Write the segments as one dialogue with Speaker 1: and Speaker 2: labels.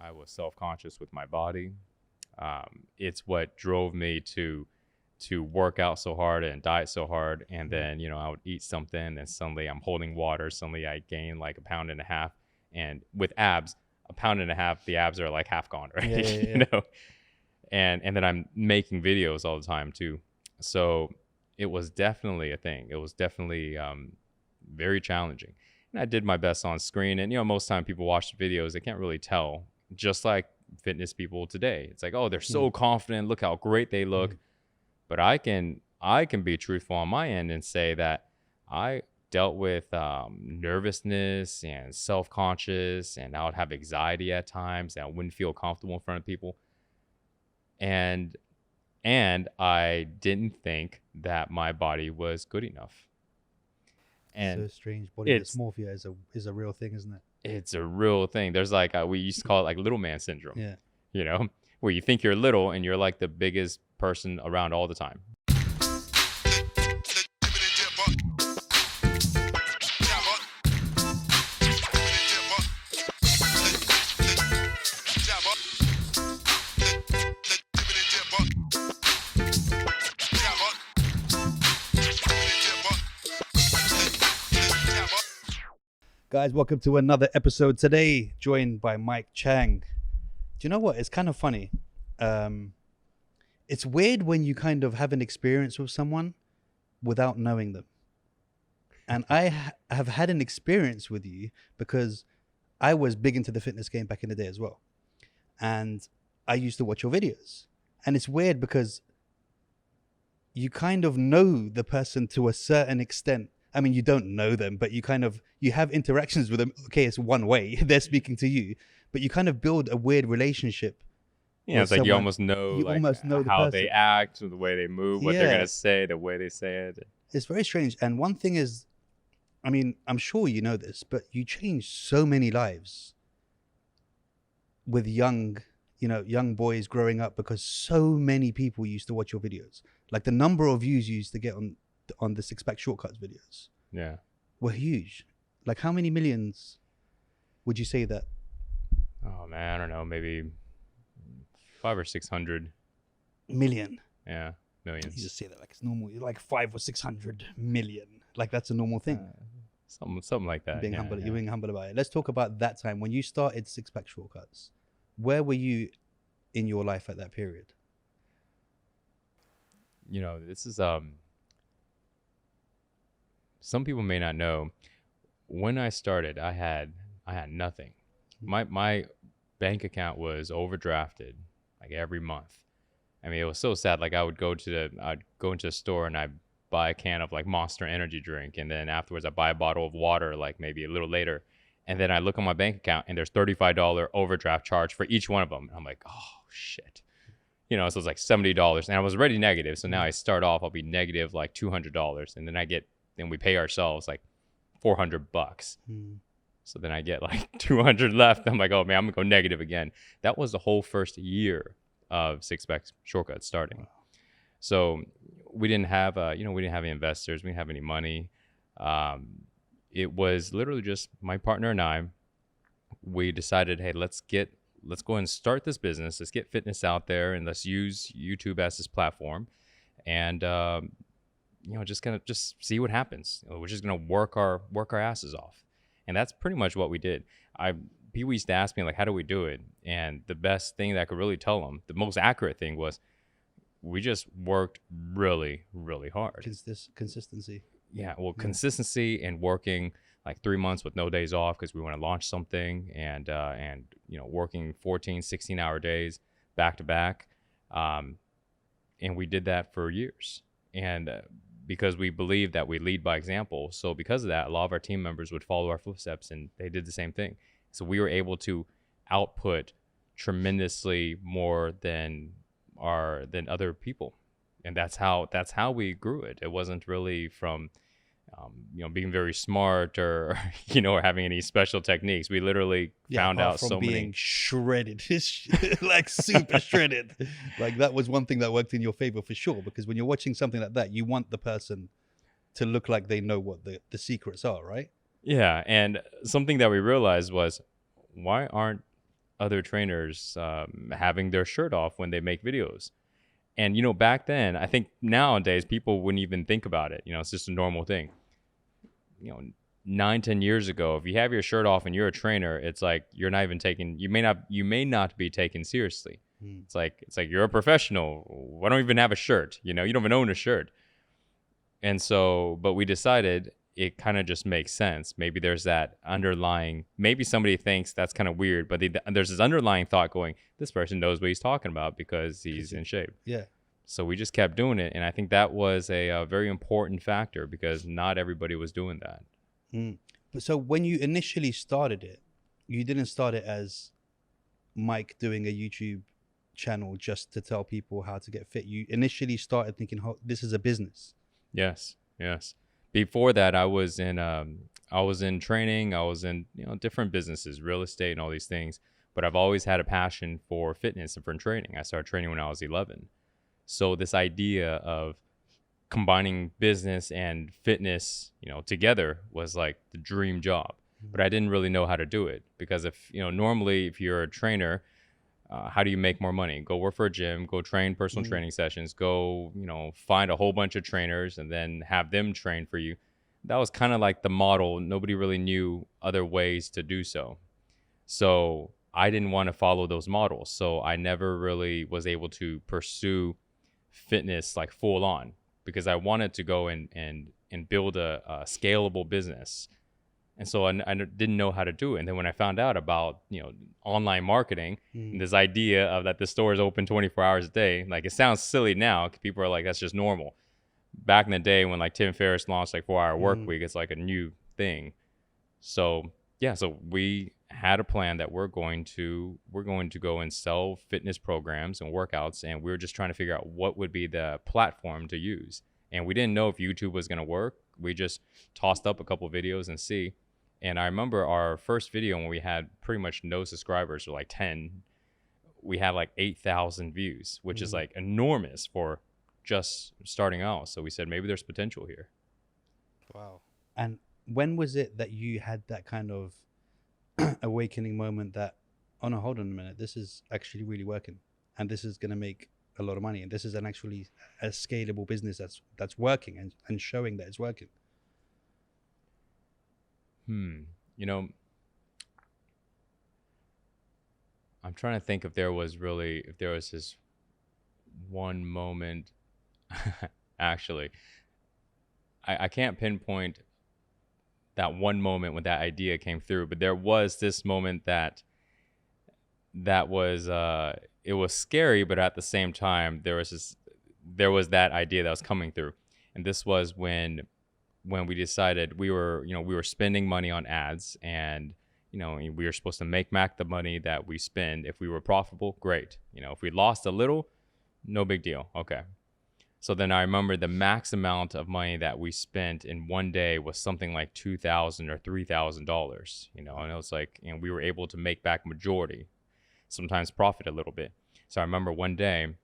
Speaker 1: I was self-conscious with my body. It's what drove me to work out so hard and diet so hard. And then, I would eat something and suddenly I'm holding water. Suddenly I gain like 1.5 pounds. And with abs, 1.5 pounds, the abs are like half gone, right?
Speaker 2: Yeah.
Speaker 1: And then I'm making videos all the time too. So it was definitely a thing. It was definitely very challenging. And I did my best on screen. And, most time people watch the videos, they can't really tell. Just like fitness people today. It's like, oh, they're so confident. Look how great they look. But I can be truthful on my end and say that I dealt with nervousness and self-conscious, and I would have anxiety at times, and I wouldn't feel comfortable in front of people. And I didn't think that my body was good enough. And
Speaker 2: so strange. Body dysmorphia is a real thing, isn't it?
Speaker 1: It's a real thing. There's like we used to call it like little man syndrome.
Speaker 2: Yeah.
Speaker 1: Where you think you're little and you're like the biggest person around all the time.
Speaker 2: Guys, welcome to another episode today, joined by Mike Chang. Do you know what? It's kind of funny. It's weird when you kind of have an experience with someone without knowing them. And I have had an experience with you because I was big into the fitness game back in the day as well. And I used to watch your videos. And it's weird because you kind of know the person to a certain extent. I mean, you don't know them, but you have interactions with them. Okay, it's one way. They're speaking to you, but you kind of build a weird relationship.
Speaker 1: Yeah, it's like you almost know, how they act, the way they move, what they're going to say, the way they say it.
Speaker 2: It's very strange. And one thing is, I mean, I'm sure you know this, but you changed so many lives with young boys growing up because so many people used to watch your videos. Like the number of views you used to get on the SIXPACK Shortcuts videos were huge. Like how many millions would you say that?
Speaker 1: Oh man, I don't know, maybe 500 or 600
Speaker 2: million.
Speaker 1: Yeah, millions.
Speaker 2: You just say that like it's normal. You're like 500 or 600 million. Like that's a normal thing.
Speaker 1: Something like that.
Speaker 2: You're being humble about it. Let's talk about that time when you started SIXPACK Shortcuts. Where were you in your life at that period?
Speaker 1: This is some people may not know. When I started, I had nothing. My bank account was overdrafted like every month. I mean, it was so sad. Like I'd go into the store and I'd buy a can of like Monster energy drink, and then afterwards I buy a bottle of water like maybe a little later, and then I look on my bank account and there's $35 overdraft charge for each one of them. And I'm like, oh shit. So it's like $70, and I was already negative. So now I start off, I'll be negative like $200, and then we pay ourselves like $400. So then I get like 200 left. I'm like, oh man, I'm gonna go negative again. That was the whole first year of SIXPACK Shortcuts starting. Wow. So we didn't have, we didn't have any investors. We didn't have any money. It was literally just my partner and I. We decided, hey, let's go and start this business. Let's get fitness out there, and let's use YouTube as this platform, and just see what happens. We're just gonna work our asses off, and that's pretty much what we did. People used to ask me like, how do we do it? And the best thing that I could really tell them, the most accurate thing was, we just worked really, really hard.
Speaker 2: Consistency.
Speaker 1: Yeah, well, consistency and working like 3 months with no days off because we want to launch something, and working 14, 16-hour days back to back. And we did that for years. And because we believe that we lead by example. So because of that, a lot of our team members would follow our footsteps, and they did the same thing. So we were able to output tremendously more than other people. And that's how we grew it. It wasn't really from being very smart or or having any special techniques. We literally found out so many.
Speaker 2: Being shredded, like super shredded. Like that was one thing that worked in your favor for sure, because when you're watching something like that, you want the person to look like they know what the secrets are, right?
Speaker 1: Yeah, and something that we realized was, why aren't other trainers having their shirt off when they make videos. And, you know, back then, I think nowadays people wouldn't even think about it. You know, it's just a normal thing. You know, 9, 10 years ago, if you have your shirt off and you're a trainer, it's like you're not even taken. You may not be taken seriously. It's like you're a professional. I don't even have a shirt. You know, you don't even own a shirt. And so, but we decided it kind of just makes sense. Maybe there's that underlying, maybe somebody thinks that's kind of weird, but there's this underlying thought going, this person knows what he's talking about because he's in shape.
Speaker 2: Yeah.
Speaker 1: So we just kept doing it. And I think that was a very important factor because not everybody was doing that.
Speaker 2: But so when you initially started it, you didn't start it as Mike doing a YouTube channel just to tell people how to get fit. You initially started thinking, oh, this is a business.
Speaker 1: Yes. Before that, I was in training. I was in, you know, different businesses, real estate and all these things. But I've always had a passion for fitness and for training. I started training when I was 11. So this idea of combining business and fitness, you know, together was like the dream job. But I didn't really know how to do it because normally if you're a trainer, how do you make more money? Go work for a gym, go train personal training sessions, go, you know, find a whole bunch of trainers and then have them train for you. That was kind of like the model. Nobody really knew other ways to do so. So I didn't want to follow those models. So I never really was able to pursue fitness like full on because I wanted to go and build a scalable business. And so I didn't know how to do it. And then when I found out about, you know, online marketing, this idea of that the store is open 24 hours a day, like it sounds silly now. People are like, that's just normal. Back in the day when like Tim Ferriss launched like 4-hour work week, it's like a new thing. So yeah, so we had a plan that we're going to go and sell fitness programs and workouts. And we were just trying to figure out what would be the platform to use. And we didn't know if YouTube was going to work. We just tossed up a couple of videos and see. And I remember our first video when we had pretty much no subscribers, or like 10, we had like 8,000 views, which is like enormous for just starting out. So we said, maybe there's potential here.
Speaker 2: Wow. And when was it that you had that kind of awakening moment that, oh no, hold on a minute, this is actually really working and this is going to make a lot of money and this is actually a scalable business that's working and showing that it's working?
Speaker 1: You know, I'm trying to think if there was this one moment. Actually, I can't pinpoint that one moment when that idea came through, but there was this moment that was it was scary, but at the same time there was that idea that was coming through. And this was when we decided we were spending money on ads, and you know, we were supposed to make back the money that we spend. If we were profitable, great. You know, if we lost a little, no big deal. Okay. So then I remember the max amount of money that we spent in one day was something like $2,000 or $3,000, you know, and it was like, you know, we were able to make back majority, sometimes profit a little bit. So I remember one day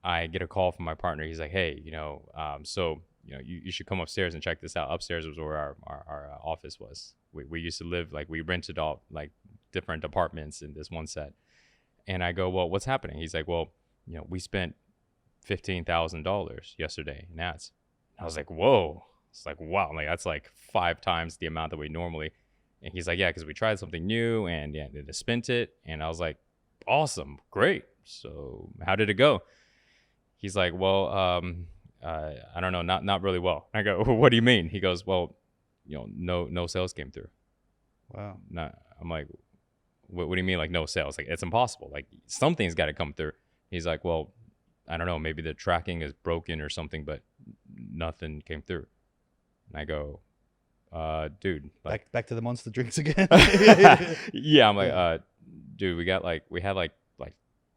Speaker 1: I get a call from my partner. He's like, hey, you know, so, you know, you should come upstairs and check this out. Upstairs was where our office was. We used to live, like we rented out like different apartments in this one set. And I go, well, what's happening? He's like, well, you know, we spent $15,000 yesterday in ads. I was like, whoa. It's like, wow, like that's like 5 times the amount that we normally. And he's like, yeah, because we tried something new and yeah, they spent it. And I was like, awesome, great. So how did it go? He's like, well, I don't know, not really well. I go, what do you mean? He goes, well, you know, no sales came through.
Speaker 2: Wow.
Speaker 1: I'm like, what do you mean, like no sales? Like it's impossible. Like something's got to come through. He's like, well, I don't know, maybe the tracking is broken or something, but nothing came through. And I go, dude, like
Speaker 2: back to the monster drinks again.
Speaker 1: Yeah, I'm like, dude, we had like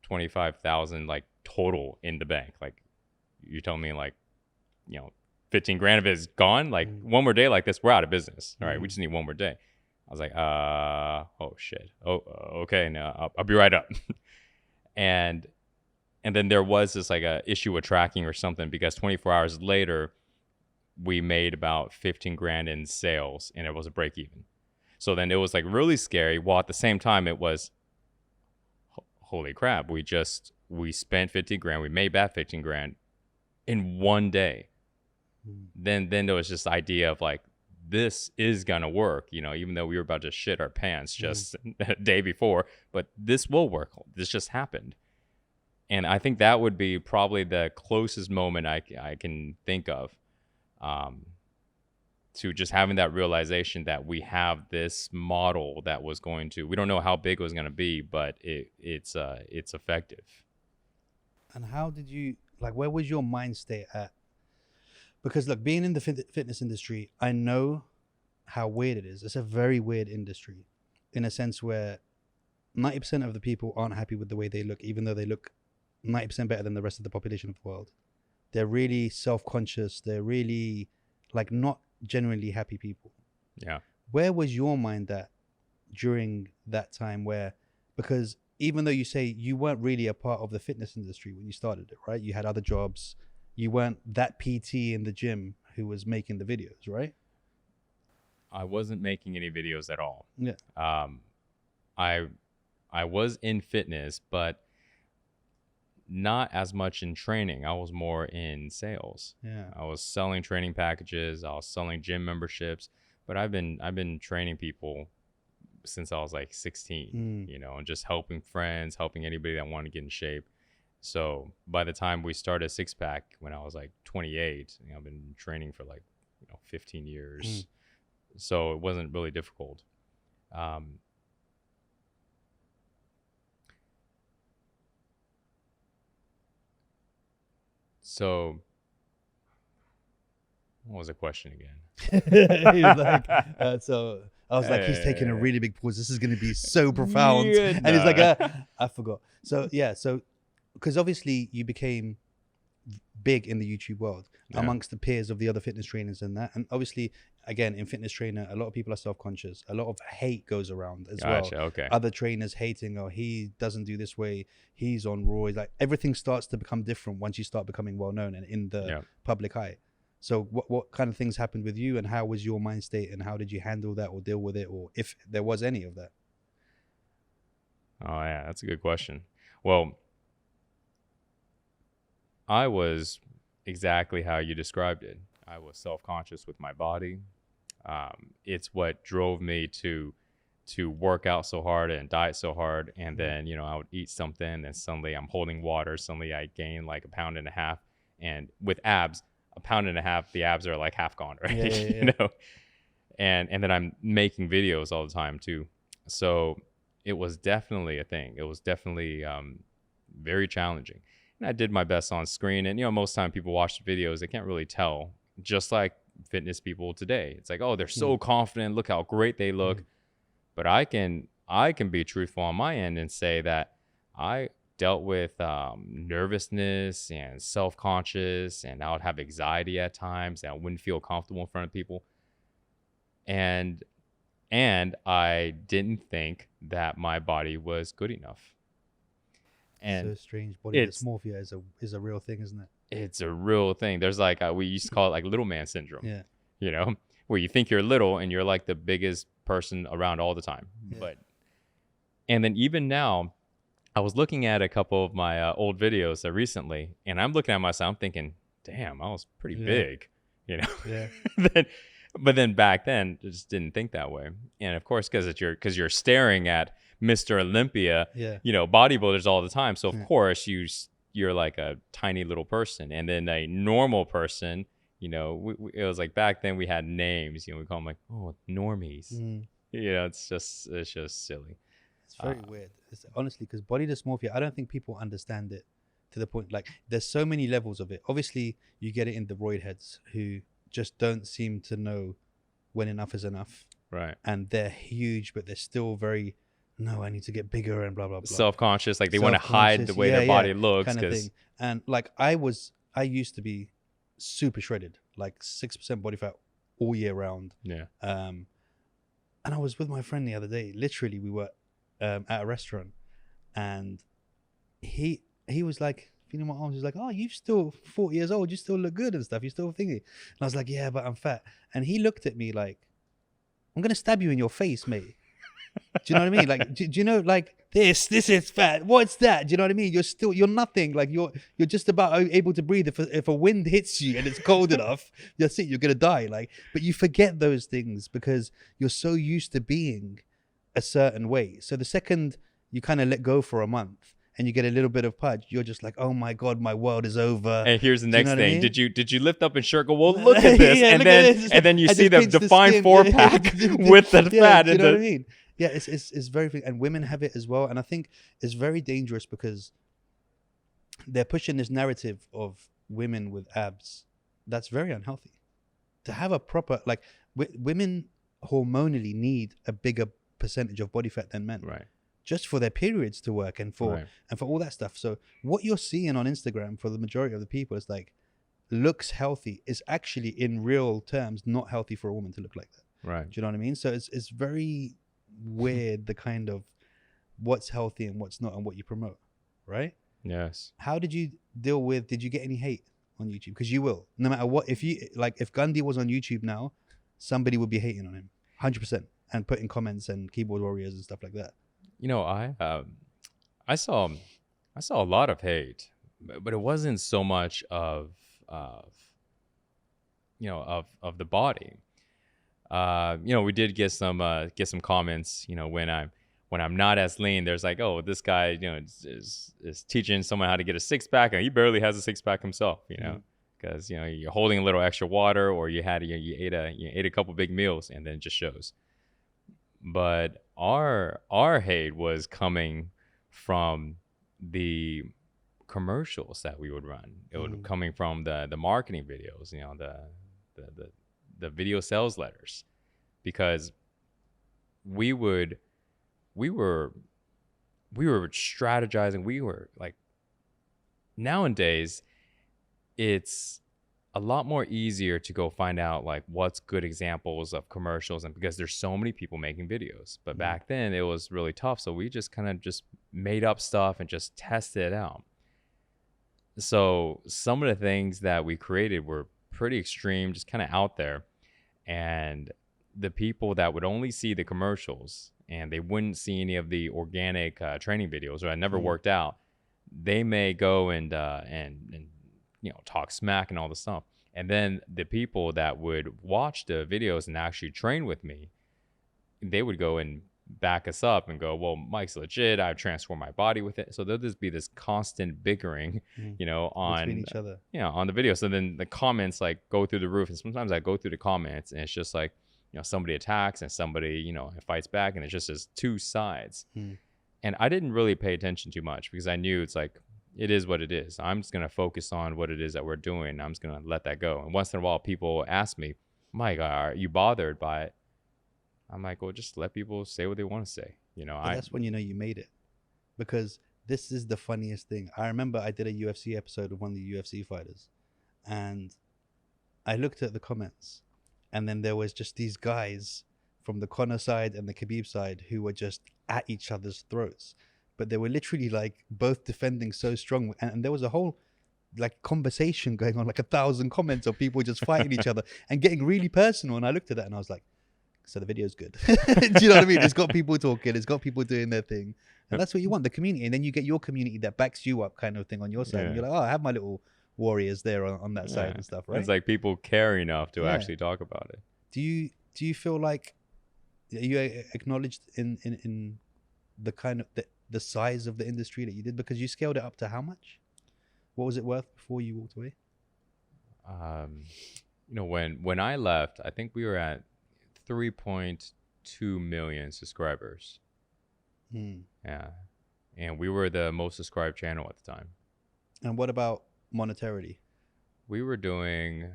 Speaker 1: 25,000 like total in the bank. Like you're telling me like, you know, 15 grand of it is gone. Like one more day like this, we're out of business. All right, we just need one more day. I was like, oh shit. Oh, okay, now I'll be right up. And then there was this like a issue with tracking or something, because 24 hours later, we made about 15 grand in sales and it was a break even. So then it was like really scary. While at the same time it was, holy crap, we spent 50 grand, we made back 15 grand in one day. Then there was this idea of like, this is gonna work, you know, even though we were about to shit our pants just a day before, but this will work. This just happened. And I think that would be probably the closest moment I can think of, to just having that realization that we have this model that was going to, we don't know how big it was going to be, but it's effective.
Speaker 2: And how did you, like, where was your mind state at? Because look, being in the fitness industry, I know how weird it is. It's a very weird industry in a sense where 90% of the people aren't happy with the way they look, even though they look 90% better than the rest of the population of the world. They're really self-conscious. They're really like not genuinely happy people.
Speaker 1: Yeah.
Speaker 2: Where was your mind at during that time where, because even though you say you weren't really a part of the fitness industry when you started it, right? You had other jobs. You weren't that PT in the gym who was making the videos, right?
Speaker 1: I wasn't making any videos at all.
Speaker 2: Yeah.
Speaker 1: I was in fitness, but not as much in training. I was more in sales.
Speaker 2: Yeah.
Speaker 1: I was selling training packages. I was selling gym memberships. But I've been training people since I was like 16, you know, and just helping friends, helping anybody that wanted to get in shape. So by the time we started SIXPACK when I was like 28, you know, I've been training for like, you know, 15 years. So it wasn't really difficult. So what was the question again?
Speaker 2: He was like, so I was like, he's taking a really big pause. This is going to be so profound.
Speaker 1: Yeah,
Speaker 2: and he's like, I forgot. So yeah, so because obviously you became big in the YouTube world amongst the peers of the other fitness trainers and that. And obviously, again, in fitness trainer, a lot of people are self-conscious. A lot of hate goes around as well.
Speaker 1: Okay.
Speaker 2: Other trainers hating, oh, he doesn't do this way. He's on roids. Like everything starts to become different once you start becoming well-known and in the public eye. So what kind of things happened with you and how was your mind state and how did you handle that or deal with it, or if there was any of that?
Speaker 1: Oh yeah, that's a good question. Well, I was exactly how you described it. I was self-conscious with my body. It's what drove me to work out so hard and diet so hard. And then, you know, I would eat something and suddenly I'm holding water. Suddenly I gain like 1.5 pounds. And with abs, 1.5 pounds, the abs are like half gone, right? You know? And then I'm making videos all the time too. So it was definitely a thing. It was definitely very challenging. And I did my best on screen. And, you know, most time people watch the videos, they can't really tell. Just like fitness people today. It's like, oh, they're so confident. Look how great they look. But I can be truthful on my end and say that I dealt with nervousness and self-conscious, and I would have anxiety at times, and I wouldn't feel comfortable in front of people. And I didn't think that my body was good enough. And
Speaker 2: so strange. Body dysmorphia is a real thing, isn't it?
Speaker 1: It's a real thing. There's like we used to call it like little man syndrome.
Speaker 2: Yeah.
Speaker 1: You know, where you think you're little and you're like the biggest person around all the time.
Speaker 2: Yeah.
Speaker 1: And then even now, I was looking at a couple of my old videos recently, and I'm looking at myself, I'm thinking, damn, I was pretty big, you know.
Speaker 2: Yeah.
Speaker 1: But then back then, I just didn't think that way. And of course, because you're staring at Mr. Olympia, you know, bodybuilders all the time. So of course you're like a tiny little person, and then a normal person, you know, it was like back then we had names, you know, we call them like, oh, normies. You know, it's just silly.
Speaker 2: It's very weird. It's honestly, because body dysmorphia, I don't think people understand it to the point, like there's so many levels of it. Obviously you get it in the roid heads who just don't seem to know when enough is enough. Right. And they're huge, but they're still very, no, I need to get bigger and blah, blah, blah.
Speaker 1: Self-conscious, like they want to hide the way their body looks.
Speaker 2: Kind of thing. And like I used to be super shredded, like 6% body fat all year round. Yeah. And I was with my friend the other day. Literally, we were at a restaurant, and he was like feeling my arms. He was like, "Oh, you're still 40 years old. You still look good and stuff. You're still thingy." And I was like, "Yeah, but I'm fat." And he looked at me like, "I'm gonna stab you in your face, mate." Do you know what I mean? Like, do you know? Like, this is fat. What's that? Do you know what I mean? You're nothing. Like you're just about able to breathe. If a wind hits you and it's cold enough, that's it. You're gonna die. Like, but you forget those things because you're so used to being a certain way. So the second you kind of let go for a month and you get a little bit of pudge, you're just like, oh my God, my world is over.
Speaker 1: And here's the next thing.
Speaker 2: I mean?
Speaker 1: Did you lift up and shirt? Go, well, look at this. And then you see the defined 4-pack with the fat.
Speaker 2: Do you know what I mean? Yeah, it's very, and women have it as well. And I think it's very dangerous because they're pushing this narrative of women with abs. That's very unhealthy. To have a proper, like, women hormonally need a bigger percentage of body fat than men.
Speaker 1: Right.
Speaker 2: Just for their periods to work and for all that stuff. So what you're seeing on Instagram for the majority of the people is like looks healthy is actually in real terms not healthy for a woman to look like that.
Speaker 1: Right.
Speaker 2: Do you know what I mean? So it's very weird the kind of what's healthy and what's not and what you promote, right?
Speaker 1: Yes.
Speaker 2: How did you deal with? Did you get any hate on YouTube? Because you will, no matter what. If Gandhi was on YouTube now, somebody would be hating on him, 100%, and putting comments and keyboard warriors and stuff like that.
Speaker 1: You know, I saw a lot of hate, but it wasn't so much of the body. You know, we did get some comments. You know, when I'm not as lean, there's like, oh, this guy, you know, is teaching someone how to get a 6-pack, and he barely has a 6-pack himself. You know, because you know you're holding a little extra water, or you ate a couple big meals, and then it just shows. But our hate was coming from the commercials that we would run. It would coming from the marketing videos, you know, the video sales letters, because we were strategizing. We were like, nowadays it's a lot more easier to go find out like what's good examples of commercials, and because there's so many people making videos. But back then it was really tough, so we just kind of just made up stuff and just tested it out. So some of the things that we created were pretty extreme, just kind of out there, and the people that would only see the commercials and they wouldn't see any of the organic training videos, or I never worked out, they may go and you know, talk smack and all the stuff. And then the people that would watch the videos and actually train with me, they would go and back us up and go, well, Mike's legit. I've transformed my body with it. So there'll just be this constant bickering, you know, between each other, you know, on the video. So then the comments like go through the roof. And sometimes I go through the comments and it's just like, you know, somebody attacks and somebody, you know, fights back, and it's just as two sides. And I didn't really pay attention too much because I knew it's like, it is what it is. I'm just going to focus on what it is that we're doing. I'm just going to let that go. And once in a while, people ask me, Mike, are you bothered by it? I'm like, well, just let people say what they want to say. You know,
Speaker 2: that's when you know you made it. Because this is the funniest thing. I remember I did a UFC episode with one of the UFC fighters, and I looked at the comments, and then there was just these guys from the Conor side and the Khabib side who were just at each other's throats. But they were literally like both defending so strong, and there was a whole like conversation going on, like 1,000 comments of people just fighting each other and getting really personal. And I looked at that and I was like, so the video's good. Do you know what I mean? It's got people talking, it's got people doing their thing, and that's what you want, the community. And then you get your community that backs you up, kind of thing, on your side. And you're like, oh, I have my little warriors there on that side and stuff, right?
Speaker 1: It's like people care enough to actually talk about it.
Speaker 2: Do you feel like you acknowledged in the kind of the size of the industry that you did, because you scaled it up to how much? What was it worth before you walked away?
Speaker 1: You know, when I left, I think we were at 3.2 million subscribers. Yeah. And we were the most subscribed channel at the time. And
Speaker 2: what about monetarily?
Speaker 1: We were doing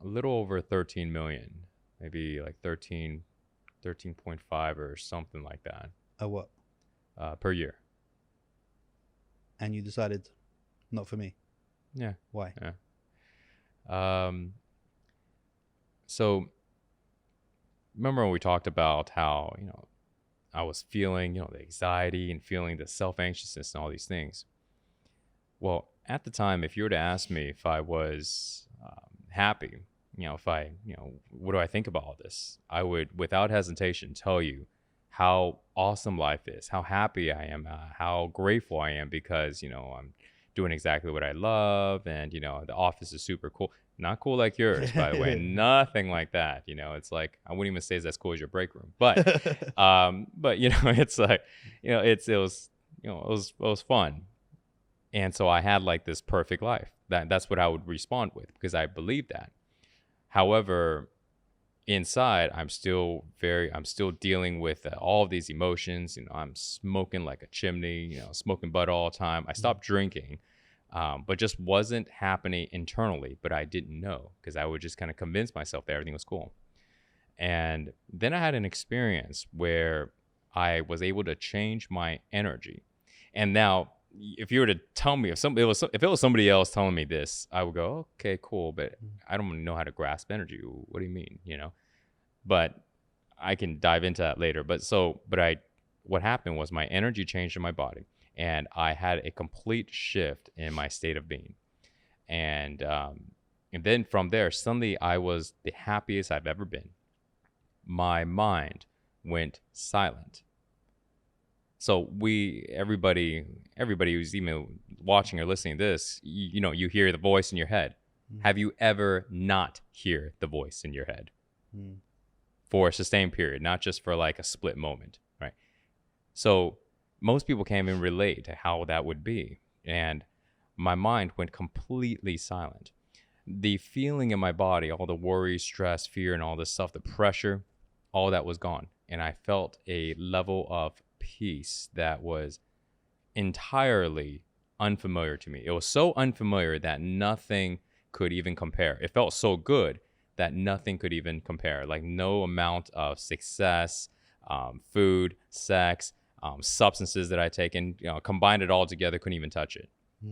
Speaker 1: a little over 13 million, maybe like 13.5 or something like that.
Speaker 2: What?
Speaker 1: Per year.
Speaker 2: And you decided, not for me?
Speaker 1: Yeah.
Speaker 2: Why?
Speaker 1: Yeah. So remember when we talked about how, you know, I was feeling, you know, the anxiety and feeling the self-anxiousness and all these things. Well, at the time, if you were to ask me if I was happy, you know, what do I think about all this? I would, without hesitation, tell you how awesome life is, how happy I am, how grateful I am because, I'm doing exactly what I love, and, the office is super cool. Not cool like yours, by the way. Nothing like that. It's like, I wouldn't even say it's as cool as your break room. But it's like, it was fun. And so I had like this perfect life. That's what I would respond with, because I believe that. However, inside, I'm still dealing with all of these emotions. I'm smoking like a chimney, smoking butt all the time. I stopped drinking, but just wasn't happening internally. But I didn't know, because I would just kind of convince myself that everything was cool. And then I had an experience where I was able to change my energy. And now, if you were to tell me if it was somebody else telling me this, I would go, okay, cool, but I don't know how to grasp energy. What do you mean? But I can dive into that later. What happened was my energy changed in my body, and I had a complete shift in my state of being. And then from there, suddenly I was the happiest I've ever been. My mind went silent. So everybody who's even watching or listening to this, you hear the voice in your head. Have you ever not hear the voice in your head for a sustained period, not just for like a split moment, right? So most people can't even relate to how that would be. And my mind went completely silent. The feeling in my body, all the worry, stress, fear, and all this stuff, the pressure, all that was gone. And I felt a level of peace that was entirely unfamiliar to me. It was so unfamiliar that nothing could even compare. It felt so good that nothing could even compare. Like no amount of success, food, sex, substances that I taken, combined it all together, couldn't even touch it.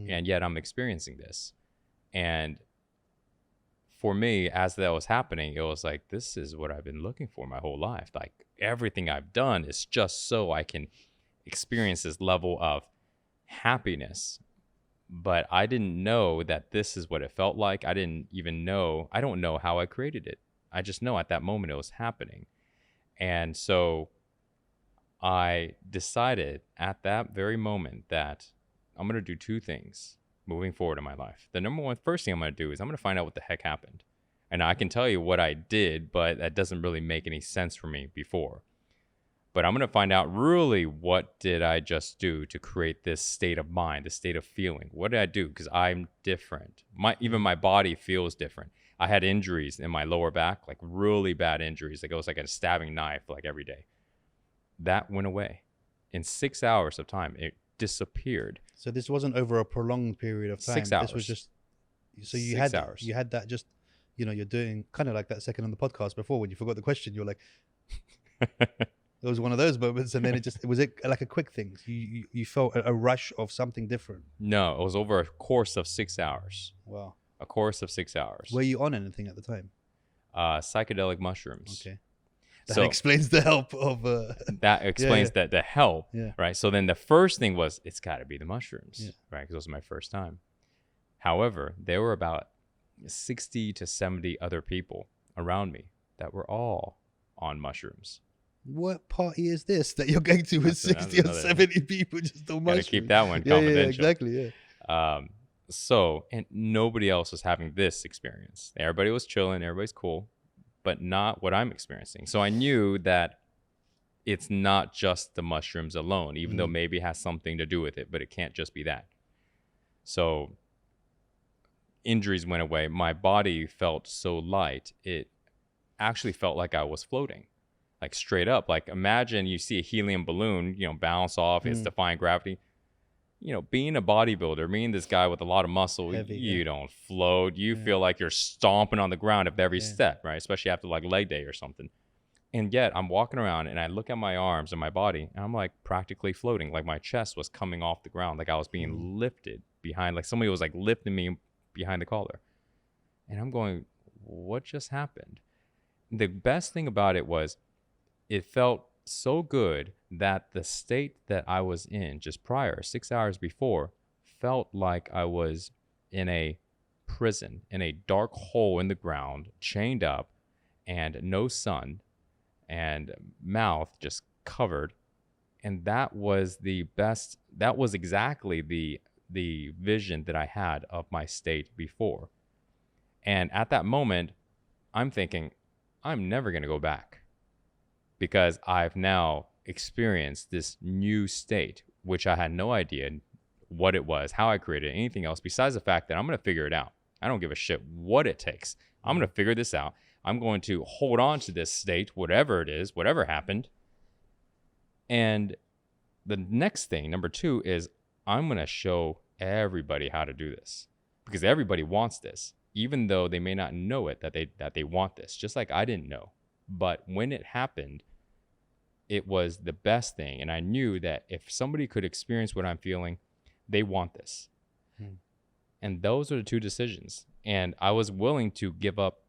Speaker 1: And yet I'm experiencing this. And for me, as that was happening, it was like, this is what I've been looking for my whole life. Like everything I've done is just so I can experience this level of happiness. But I didn't know that this is what it felt like. I don't know how I created it. I just know at that moment it was happening. And so I decided at that very moment that I'm going to do two things moving forward in my life. The first thing I'm going to do is I'm going to find out what the heck happened. And I can tell you what I did, but that doesn't really make any sense for me before. But I'm going to find out really, what did I just do to create this state of mind, this state of feeling? What did I do? Because I'm different. Even my body feels different. I had injuries in my lower back, like really bad injuries. Like it was like a stabbing knife, like every day. That went away. In 6 hours of time, it disappeared.
Speaker 2: So this wasn't over a prolonged period of time.
Speaker 1: 6 hours.
Speaker 2: This was just, so
Speaker 1: you
Speaker 2: had that just, you're doing kind of like that second on the podcast before when you forgot the question. You're like, it was one of those moments, and then it was like a quick thing. You felt a rush of something different.
Speaker 1: No, it was over a course of 6 hours.
Speaker 2: Wow.
Speaker 1: A course of 6 hours.
Speaker 2: Were you on anything at the time?
Speaker 1: Psychedelic mushrooms.
Speaker 2: Okay. That explains the help of...
Speaker 1: that explains that the help, right? So then the first thing was, it's got to be the mushrooms, right? Because it was my first time. However, there were about 60 to 70 other people around me that were all on mushrooms.
Speaker 2: What party is this that you're going to with 60 or 70 people just on mushrooms?
Speaker 1: Gotta keep that one confidential.
Speaker 2: Yeah, exactly, yeah.
Speaker 1: And nobody else was having this experience. Everybody was chilling, everybody's cool, but not what I'm experiencing. So I knew that it's not just the mushrooms alone, even though maybe it has something to do with it, but it can't just be that. So injuries went away. My body felt so light, it actually felt like I was floating. Like straight up. Like imagine you see a helium balloon, bounce off, it's defying gravity. Being a bodybuilder, being this guy with a lot of muscle, heavy, you don't float. You feel like you're stomping on the ground at every step, right? Especially after like leg day or something. And yet I'm walking around and I look at my arms and my body and I'm like practically floating. Like my chest was coming off the ground. Like I was being lifted behind, like somebody was like lifting me behind the collar. And I'm going, what just happened? The best thing about it was, it felt so good that the state that I was in just prior, 6 hours before, felt like I was in a prison, in a dark hole in the ground, chained up, and no sun, and mouth just covered. And that was exactly the vision that I had of my state before. And at that moment, I'm thinking, I'm never going to go back, because I've now experienced this new state, which I had no idea what it was, how I created it, anything else, besides the fact that I'm going to figure it out. I don't give a shit what it takes. I'm going to figure this out. I'm going to hold on to this state, whatever it is, whatever happened. And the next thing, number 2, is I'm going to show everybody how to do this, because everybody wants this, even though they may not know it, that they want this, just like I didn't know. But when it happened, it was the best thing. And I knew that if somebody could experience what I'm feeling, they want this. And those are the 2 decisions. And I was willing to give up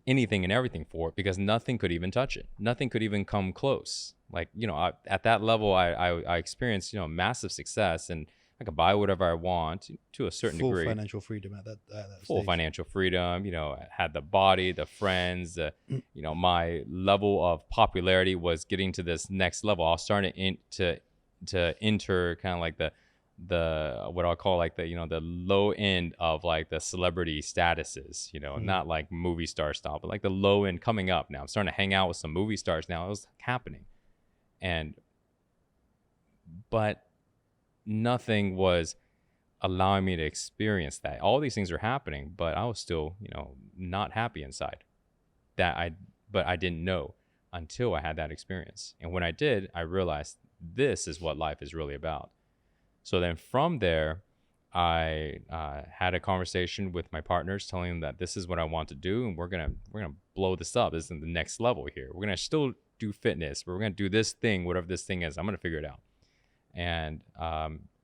Speaker 1: anything and everything for it, because nothing could even touch it. Nothing could even come close. Like, at that level, I experienced, massive success, and I could buy whatever I want to a certain degree.
Speaker 2: Full financial freedom at that
Speaker 1: Full
Speaker 2: stage.
Speaker 1: financial freedom, had the body, the friends, my level of popularity was getting to this next level. I was starting to enter kind of like the what I'll call like the low end of like the celebrity statuses, not like movie star stuff, but like the low end coming up now. I'm starting to hang out with some movie stars now. It was happening. But nothing was allowing me to experience that. All these things are happening, but I was still, not happy inside. But I didn't know until I had that experience. And when I did, I realized this is what life is really about. So then from there, I had a conversation with my partners, telling them that this is what I want to do, and we're gonna blow this up. This is the next level here. We're gonna still do fitness, but we're gonna do this thing, whatever this thing is. I'm gonna figure it out. And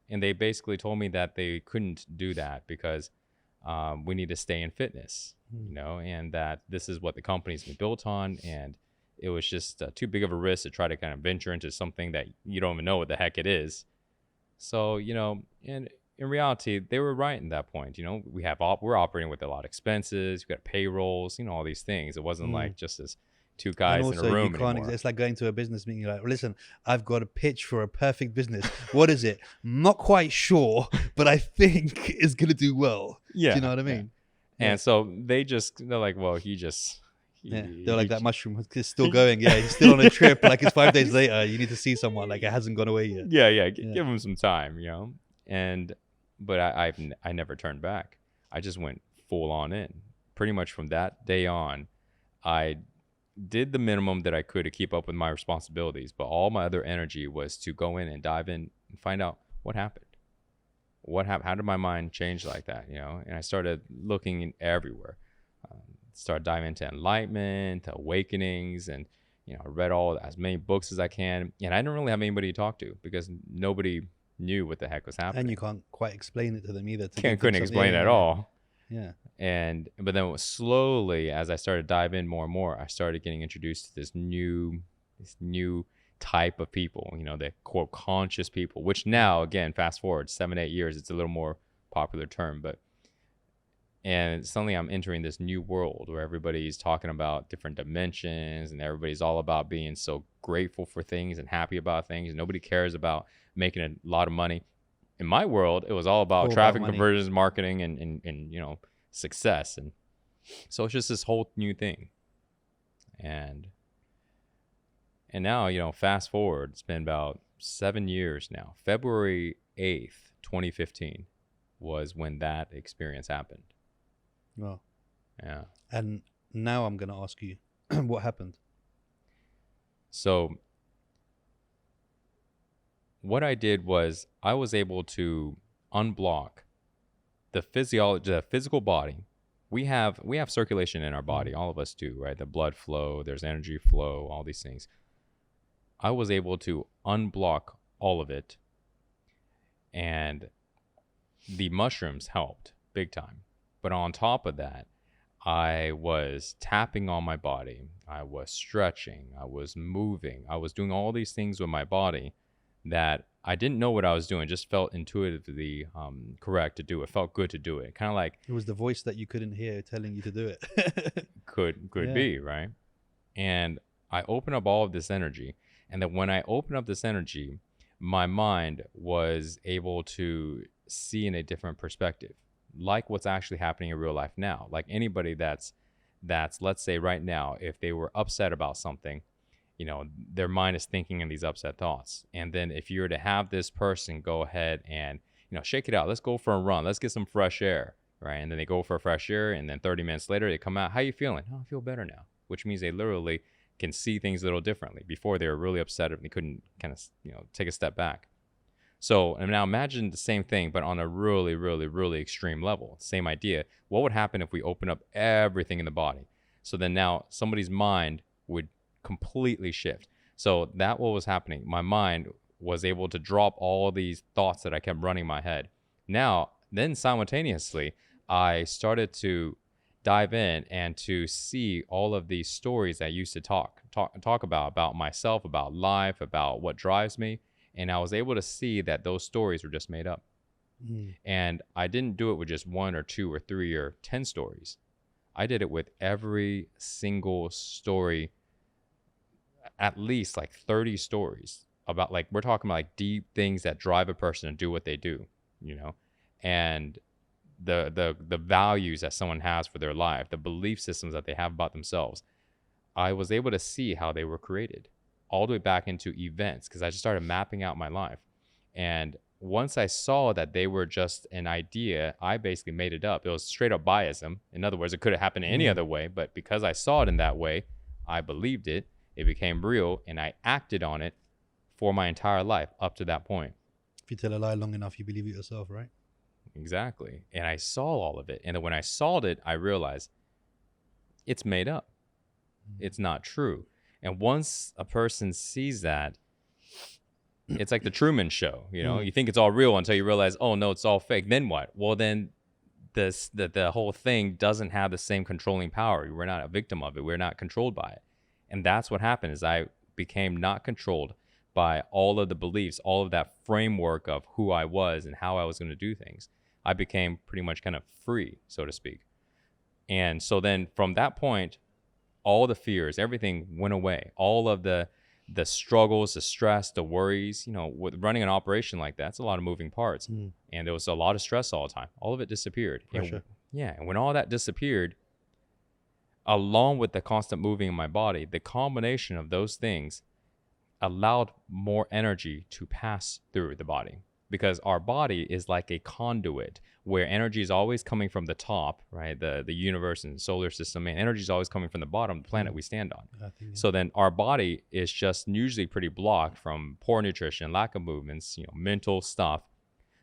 Speaker 1: they basically told me that they couldn't do that because we need to stay in fitness, and that this is what the company's been built on, and it was just too big of a risk to try to kind of venture into something that you don't even know what the heck it is. So, and in reality, they were right in that point. We're operating with a lot of expenses. We got payrolls, all these things. It wasn't like just as 2 guys in a room anymore.
Speaker 2: It's like going to a business meeting. You're like, listen, I've got a pitch for a perfect business. What is it? I'm not quite sure, but I think it's going to do well.
Speaker 1: Yeah.
Speaker 2: Do you know what I mean?
Speaker 1: Yeah. And so they're like, well,
Speaker 2: they're like, that mushroom is still going. Yeah, he's still on a trip. Like, it's 5 days later. You need to see someone. Like, it hasn't gone away yet.
Speaker 1: Yeah. Give him some time, But I never turned back. I just went full on in. Pretty much from that day on, I did the minimum that I could to keep up with my responsibilities. But all my other energy was to go in and dive in and find out what happened. How did my mind change like that, And I started looking everywhere. Started diving into enlightenment, awakenings, and I read as many books as I can. And I didn't really have anybody to talk to because nobody knew what the heck was happening.
Speaker 2: And you can't quite explain it to them either.
Speaker 1: Couldn't explain it at all.
Speaker 2: Yeah.
Speaker 1: But then slowly, as I started to dive in more and more, I started getting introduced to this new type of people, the quote conscious people, which now, again, fast forward 7-8 years, it's a little more popular term, and suddenly I'm entering this new world where everybody's talking about different dimensions, and everybody's all about being so grateful for things and happy about things. And nobody cares about making a lot of money. In my world, it was all about traffic conversions, marketing, and success. And so it's just this whole new thing. And now, fast forward, it's been about 7 years now. February 8th, 2015 was when that experience happened.
Speaker 2: Well,
Speaker 1: yeah.
Speaker 2: And now I'm going to ask you, what happened?
Speaker 1: So what I did was I was able to unblock the physical body. We have circulation in our body. All of us do, right? The blood flow, there's energy flow, all these things. I was able to unblock all of it. And the mushrooms helped big time. But on top of that, I was tapping on my body. I was stretching. I was moving. I was doing all these things with my body that I didn't know what I was doing. Just felt intuitively correct to do it. Felt good to do it. Kind of like
Speaker 2: it was the voice that you couldn't hear telling you to do it.
Speaker 1: could be, right? And I opened up all of this energy. And then when I opened up this energy, my mind was able to see in a different perspective, like what's actually happening in real life now. Like anybody that's let's say right now, if they were upset about something, you know, their mind is thinking in these upset thoughts. And then if you were to have this person go ahead and, you know, shake it out, let's go for a run, let's get some fresh air, right? And then they go for fresh air, and then 30 minutes later they come out, how you feeling? Oh, I feel better now, which means they literally can see things a little differently. Before, they were really upset and they couldn't kind of, you know, take a step back. So, and now imagine the same thing, but on a really, really, really extreme level. Same idea. What would happen if we open up everything in the body? So then now somebody's mind would completely shift. So that what was happening. My mind was able to drop all these thoughts that I kept running in my head. Now, then simultaneously, I started to dive in and to see all of these stories I used to talk about myself, about life, about what drives me. And I was able to see that those stories were just made up. And I didn't do it with just 1 or 2 or 3 or 10 stories. I did it with every single story, at least like 30 stories about, like, we're talking about like deep things that drive a person to do what they do, you know, and the values that someone has for their life, the belief systems that they have about themselves. I was able to see how they were created all the way back into events, because I just started mapping out my life. And once I saw that they were just an idea, I basically made it up. It was straight up biasm. In other words, it could have happened any other way, but because I saw it in that way, I believed it. It became real, and I acted on it for my entire life up to that point.
Speaker 2: If you tell a lie long enough, you believe it yourself, right?
Speaker 1: Exactly. And I saw all of it. And then when I saw it, I realized it's made up. It's not true. And once a person sees that, it's like the Truman Show. You know, you think it's all real until you realize, oh no, it's all fake. Then what? Well, then the whole thing doesn't have the same controlling power. We're not a victim of it. We're not controlled by it. And that's what happened, is I became not controlled by all of the beliefs, all of that framework of who I was and how I was going to do things. I became pretty much kind of free, so to speak. And so then from that point, all the fears, everything went away. All of the struggles, the stress, the worries, you know, with running an operation like that, it's a lot of moving parts. And there was a lot of stress all the time. All of it disappeared.
Speaker 2: Pressure.
Speaker 1: And when all that disappeared, along with the constant moving in my body, the combination of those things allowed more energy to pass through the body. Because our body is like a conduit where energy is always coming from the top, right? The universe and solar system, and energy is always coming from the bottom of the planet we stand on. So then our body is just usually pretty blocked from poor nutrition, lack of movements, you know, mental stuff.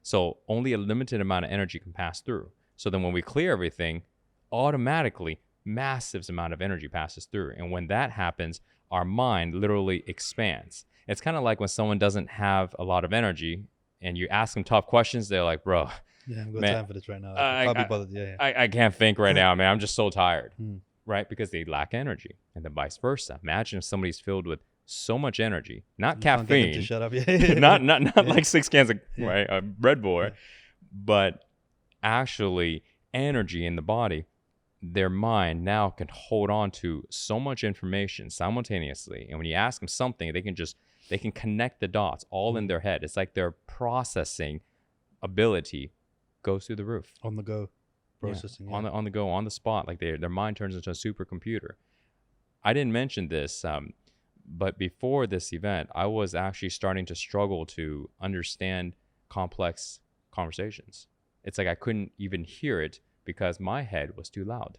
Speaker 1: So only a limited amount of energy can pass through. So then when we clear everything, automatically massive amount of energy passes through. And when that happens, our mind literally expands. It's kind of like when someone doesn't have a lot of energy and you ask them tough questions, they're like, bro,
Speaker 2: yeah, I've got
Speaker 1: man,
Speaker 2: time for this right now. I can't be bothered.
Speaker 1: I can't think right now, man. I'm just so tired, right? Because they lack energy, and then vice versa. Imagine if somebody's filled with so much energy, not
Speaker 2: You can't get them
Speaker 1: caffeine,
Speaker 2: to shut up.
Speaker 1: not like 6 cans of Red Bull, but actually energy in the body. Their mind now can hold on to so much information simultaneously, and when you ask them something, they can connect the dots all in their head. It's like their processing ability goes through the roof.
Speaker 2: On the go processing.
Speaker 1: On the go, on the spot. Like their mind turns into a supercomputer. I didn't mention this, but before this event, I was actually starting to struggle to understand complex conversations. It's like I couldn't even hear it because my head was too loud.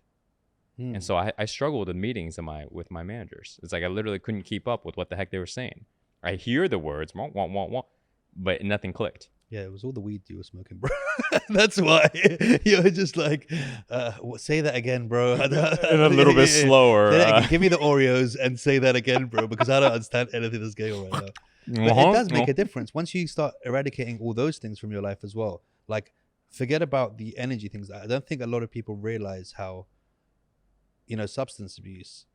Speaker 1: And so I struggled in meetings with my managers. It's like I literally couldn't keep up with what the heck they were saying. I hear the words, wah, wah, wah, wah, but nothing clicked.
Speaker 2: Yeah, it was all the weed you were smoking, bro. That's why you were just like, say that again, bro.
Speaker 1: And a little bit slower.
Speaker 2: Give me the Oreos and say that again, bro, because I don't understand anything that's going on right now. But it does make a difference once you start eradicating all those things from your life as well. Like, forget about the energy things. I don't think a lot of people realize how, you know, substance abuse,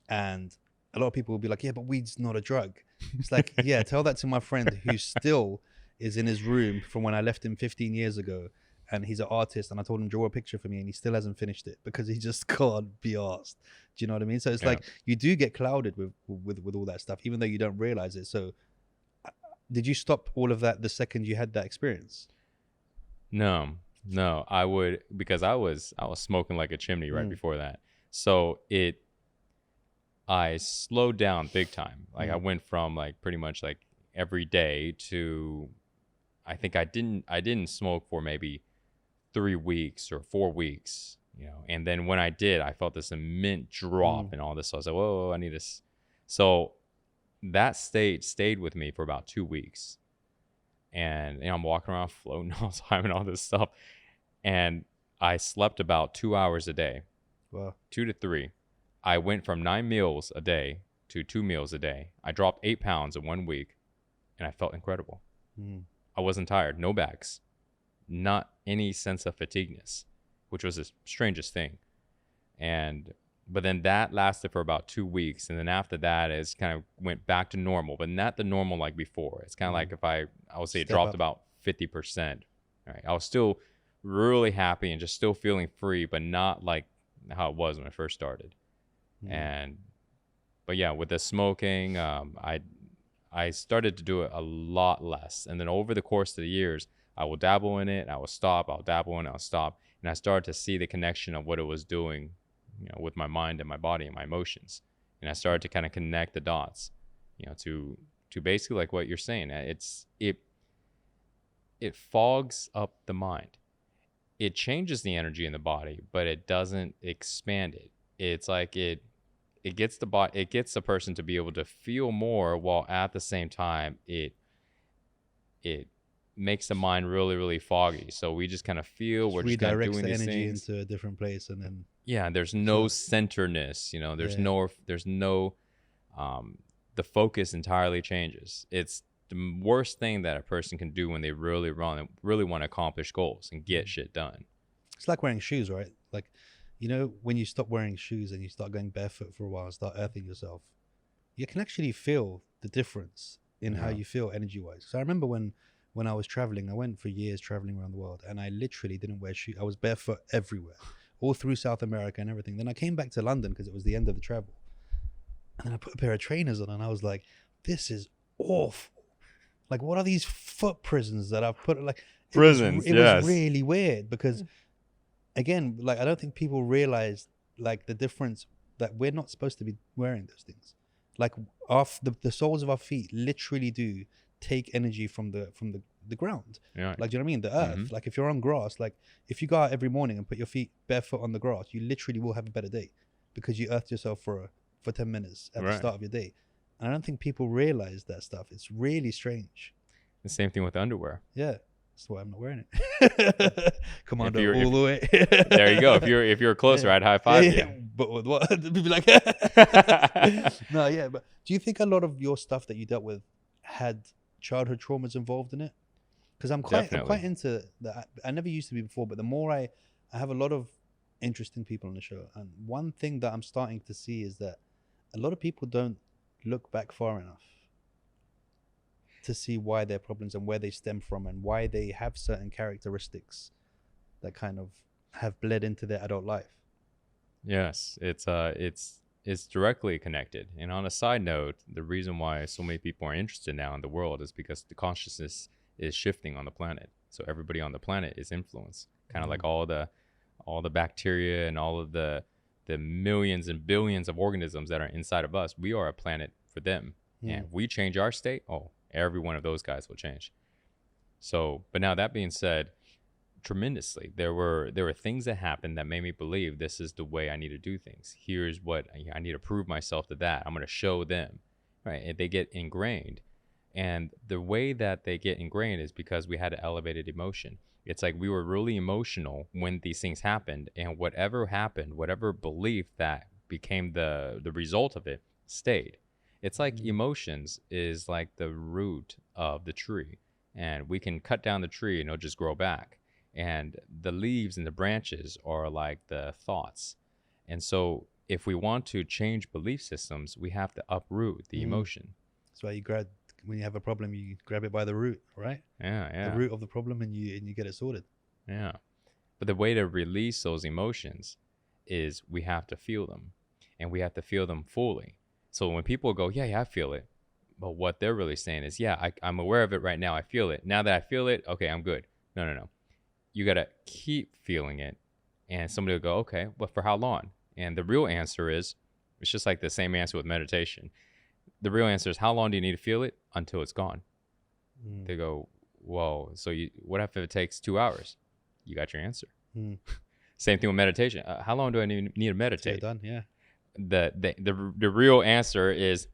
Speaker 2: and a lot of people will be like, yeah, but weed's not a drug. It's like, yeah, tell that to my friend who still is in his room from when I left him 15 years ago, and he's an artist, and I told him draw a picture for me, and he still hasn't finished it because he just can't be asked. Do you know what I mean? So it's like you do get clouded with all that stuff, even though you don't realize it. So did you stop all of that the second you had that experience?
Speaker 1: No, I would, because I was smoking like a chimney right before that. So I slowed down big time. Like I went from like pretty much like every day to, I think I didn't smoke for maybe 3 weeks or 4 weeks, you know. And then when I did, I felt this immense drop and all this. So I was like, whoa, I need this. So that stayed with me for about 2 weeks. And you know, I'm walking around floating all the time and all this stuff. And I slept about 2 hours a day.
Speaker 2: Wow.
Speaker 1: 2 to 3. I went from 9 meals a day to 2 meals a day. I dropped 8 pounds in 1 week, and I felt incredible. I wasn't tired, no bags, not any sense of fatigueness, which was the strangest thing. But then that lasted for about 2 weeks, and then after that, it's kind of went back to normal, but not the normal like before. It's kind of like if I would say it dropped about 50%. Right, I was still really happy and just still feeling free, but not like how it was when I first started. But yeah, with the smoking, I started to do it a lot less. And then over the course of the years, I will dabble in it, I will stop, I'll dabble in it, I'll stop. And I started to see the connection of what it was doing, you know, with my mind and my body and my emotions. And I started to kind of connect the dots, you know, to basically like what you're saying. It fogs up the mind. It changes the energy in the body, but it doesn't expand it. It's like it gets the person to be able to feel more, while at the same time it makes the mind really, really foggy. So we just kind of feel we're just kind of doing these
Speaker 2: energy
Speaker 1: things
Speaker 2: into a different place, and then
Speaker 1: there's no centerness, you know. There's no the focus entirely changes. It's the worst thing that a person can do when they really want to accomplish goals and get shit done.
Speaker 2: It's like wearing shoes, right? Like, you know, when you stop wearing shoes and you start going barefoot for a while and start earthing yourself, you can actually feel the difference in how you feel energy-wise. So I remember when I was traveling, I went for years traveling around the world, and I literally didn't wear shoes. I was barefoot everywhere, all through South America and everything. Then I came back to London because it was the end of the travel. And then I put a pair of trainers on, and I was like, this is awful. Like, what are these foot prisons that I've put? Like, it was really weird because, again, like, I don't think people realize like the difference that we're not supposed to be wearing those things. Like, the soles of our feet literally do take energy from the ground.
Speaker 1: Yeah.
Speaker 2: Like, do you know what I mean? The earth. Like, if you're on grass, like if you go out every morning and put your feet barefoot on the grass, you literally will have a better day because you earthed yourself for 10 minutes at the start of your day. And I don't think people realize that stuff. It's really strange.
Speaker 1: The same thing with underwear.
Speaker 2: Yeah. That's why I'm not wearing it. Commando all the way.
Speaker 1: There you go. If you're closer, I'd high five you.
Speaker 2: But with what? People like no, yeah. But do you think a lot of your stuff that you dealt with had childhood traumas involved in it? Because I'm quite into that. I never used to be before, but the more I have a lot of interesting people on the show, and one thing that I'm starting to see is that a lot of people don't look back far enough to see why their problems and where they stem from and why they have certain characteristics that kind of have bled into their adult life.
Speaker 1: Yes, it's directly connected. And on a side note, the reason why so many people are interested now in the world is because the consciousness is shifting on the planet. So everybody on the planet is influenced, kind of like all the bacteria and all of the millions and billions of organisms that are inside of us. We are a planet for them. And if we change our state, every one of those guys will change. So, but now that being said, tremendously, there were things that happened that made me believe this is the way I need to do things. Here's what I need to prove myself to that. I'm going to show them, right? And they get ingrained. And the way that they get ingrained is because we had an elevated emotion. It's like we were really emotional when these things happened, and whatever happened, whatever belief that became the result of it stayed. It's like emotions is like the root of the tree, and we can cut down the tree and it'll just grow back. And the leaves and the branches are like the thoughts. And so if we want to change belief systems, we have to uproot the emotion.
Speaker 2: That's why when you have a problem, you grab it by the root, right?
Speaker 1: Yeah.
Speaker 2: The root of the problem, and you get it sorted.
Speaker 1: Yeah. But the way to release those emotions is we have to feel them, and we have to feel them fully. So when people go, yeah, I feel it. But what they're really saying is, yeah, I'm aware of it right now. I feel it. Now that I feel it, okay, I'm good. No, no, no. You got to keep feeling it. And somebody will go, okay, but for how long? And the real answer is, it's just like the same answer with meditation. The real answer is, how long do you need to feel it? Until it's gone. They go, whoa, so what if it takes 2 hours? You got your answer. Same thing with meditation. How long do I need to meditate?
Speaker 2: Done, yeah.
Speaker 1: The real answer is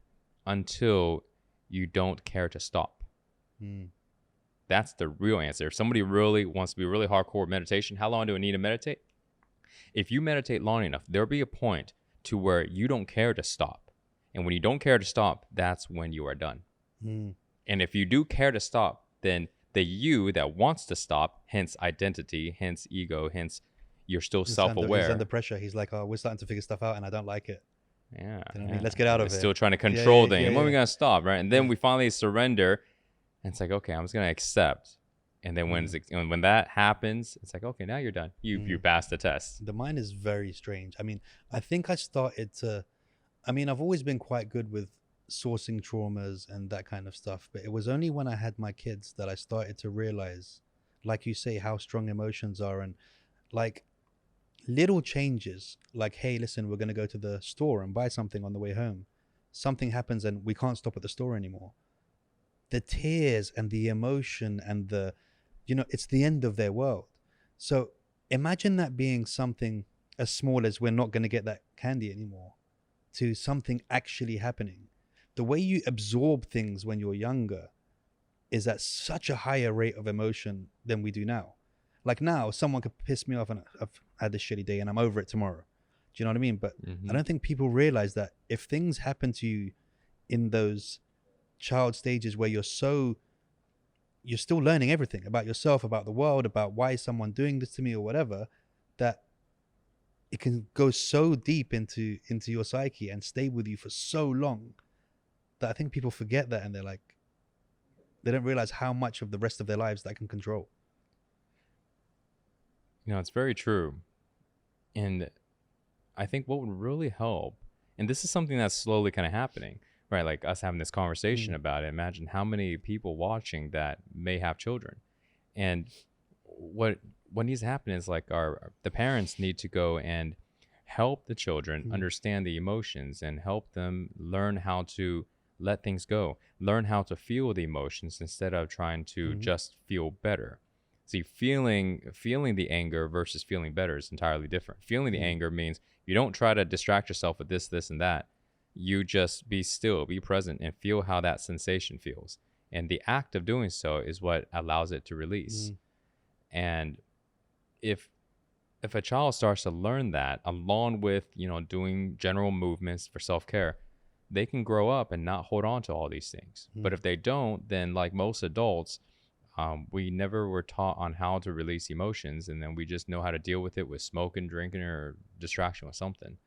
Speaker 1: until you don't care to stop. That's the real answer. If somebody really wants to be really hardcore meditation, how long do I need to meditate? If you meditate long enough, there'll be a point to where you don't care to stop. And when you don't care to stop, that's when you are done. And if you do care to stop, then the you that wants to stop, hence identity, hence ego, hence you're still self-aware.
Speaker 2: He's under pressure. He's like, oh, we're starting to figure stuff out and I don't like it.
Speaker 1: Yeah.
Speaker 2: You know what I mean? Let's get out of it.
Speaker 1: Still trying to control things. And when are we going to stop, right? And then we finally surrender. And it's like, okay, I'm just going to accept. And then when that happens, it's like, okay, now you're done. You passed the test.
Speaker 2: The mind is very strange. I mean, I think I've always been quite good with sourcing traumas and that kind of stuff. But it was only when I had my kids that I started to realize, like you say, how strong emotions are. And like little changes, like, hey, listen, we're going to go to the store and buy something on the way home. Something happens and we can't stop at the store anymore. The tears and the emotion and it's the end of their world. So imagine that being something as small as we're not going to get that candy anymore to something actually happening. The way you absorb things when you're younger is at such a higher rate of emotion than we do now. Like now, someone could piss me off and I've had this shitty day and I'm over it tomorrow. Do you know what I mean? But I don't think people realize that if things happen to you in those child stages where you're still learning everything about yourself, about the world, about why is someone doing this to me or whatever, that it can go so deep into your psyche and stay with you for so long that I think people forget that and they don't realize how much of the rest of their lives that can control.
Speaker 1: It's very true. And I think what would really help, and this is something that's slowly kind of happening, right? Like us having this conversation about it. Imagine how many people watching that may have children. And what needs to happen is like the parents need to go and help the children understand the emotions and help them learn how to let things go, learn how to feel the emotions instead of trying to just feel better. See, feeling the anger versus feeling better is entirely different. Feeling the anger means you don't try to distract yourself with this, and that. You just be still, be present, and feel how that sensation feels. And the act of doing so is what allows it to release. And if a child starts to learn that, along with, doing general movements for self-care, they can grow up and not hold on to all these things. But if they don't, then like most adults, we never were taught on how to release emotions, and then we just know how to deal with it with smoking, drinking, or distraction with something.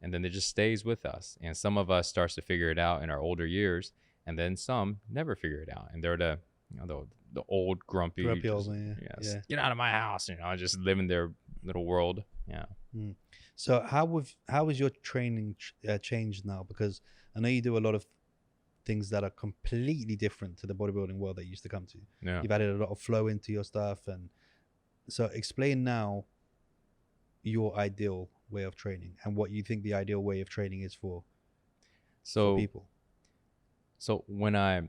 Speaker 1: And then it just stays with us. And some of us starts to figure it out in our older years, and then some never figure it out. And they're the old grumpy
Speaker 2: old man.
Speaker 1: Yes, yeah. Get out of my house, just live in their little world. Yeah.
Speaker 2: So how has your training changed now? Because I know you do a lot of things that are completely different to the bodybuilding world that you used to come to.
Speaker 1: Yeah.
Speaker 2: You've added a lot of flow into your stuff. And so explain now your ideal way of training and what you think the ideal way of training is for people.
Speaker 1: So when I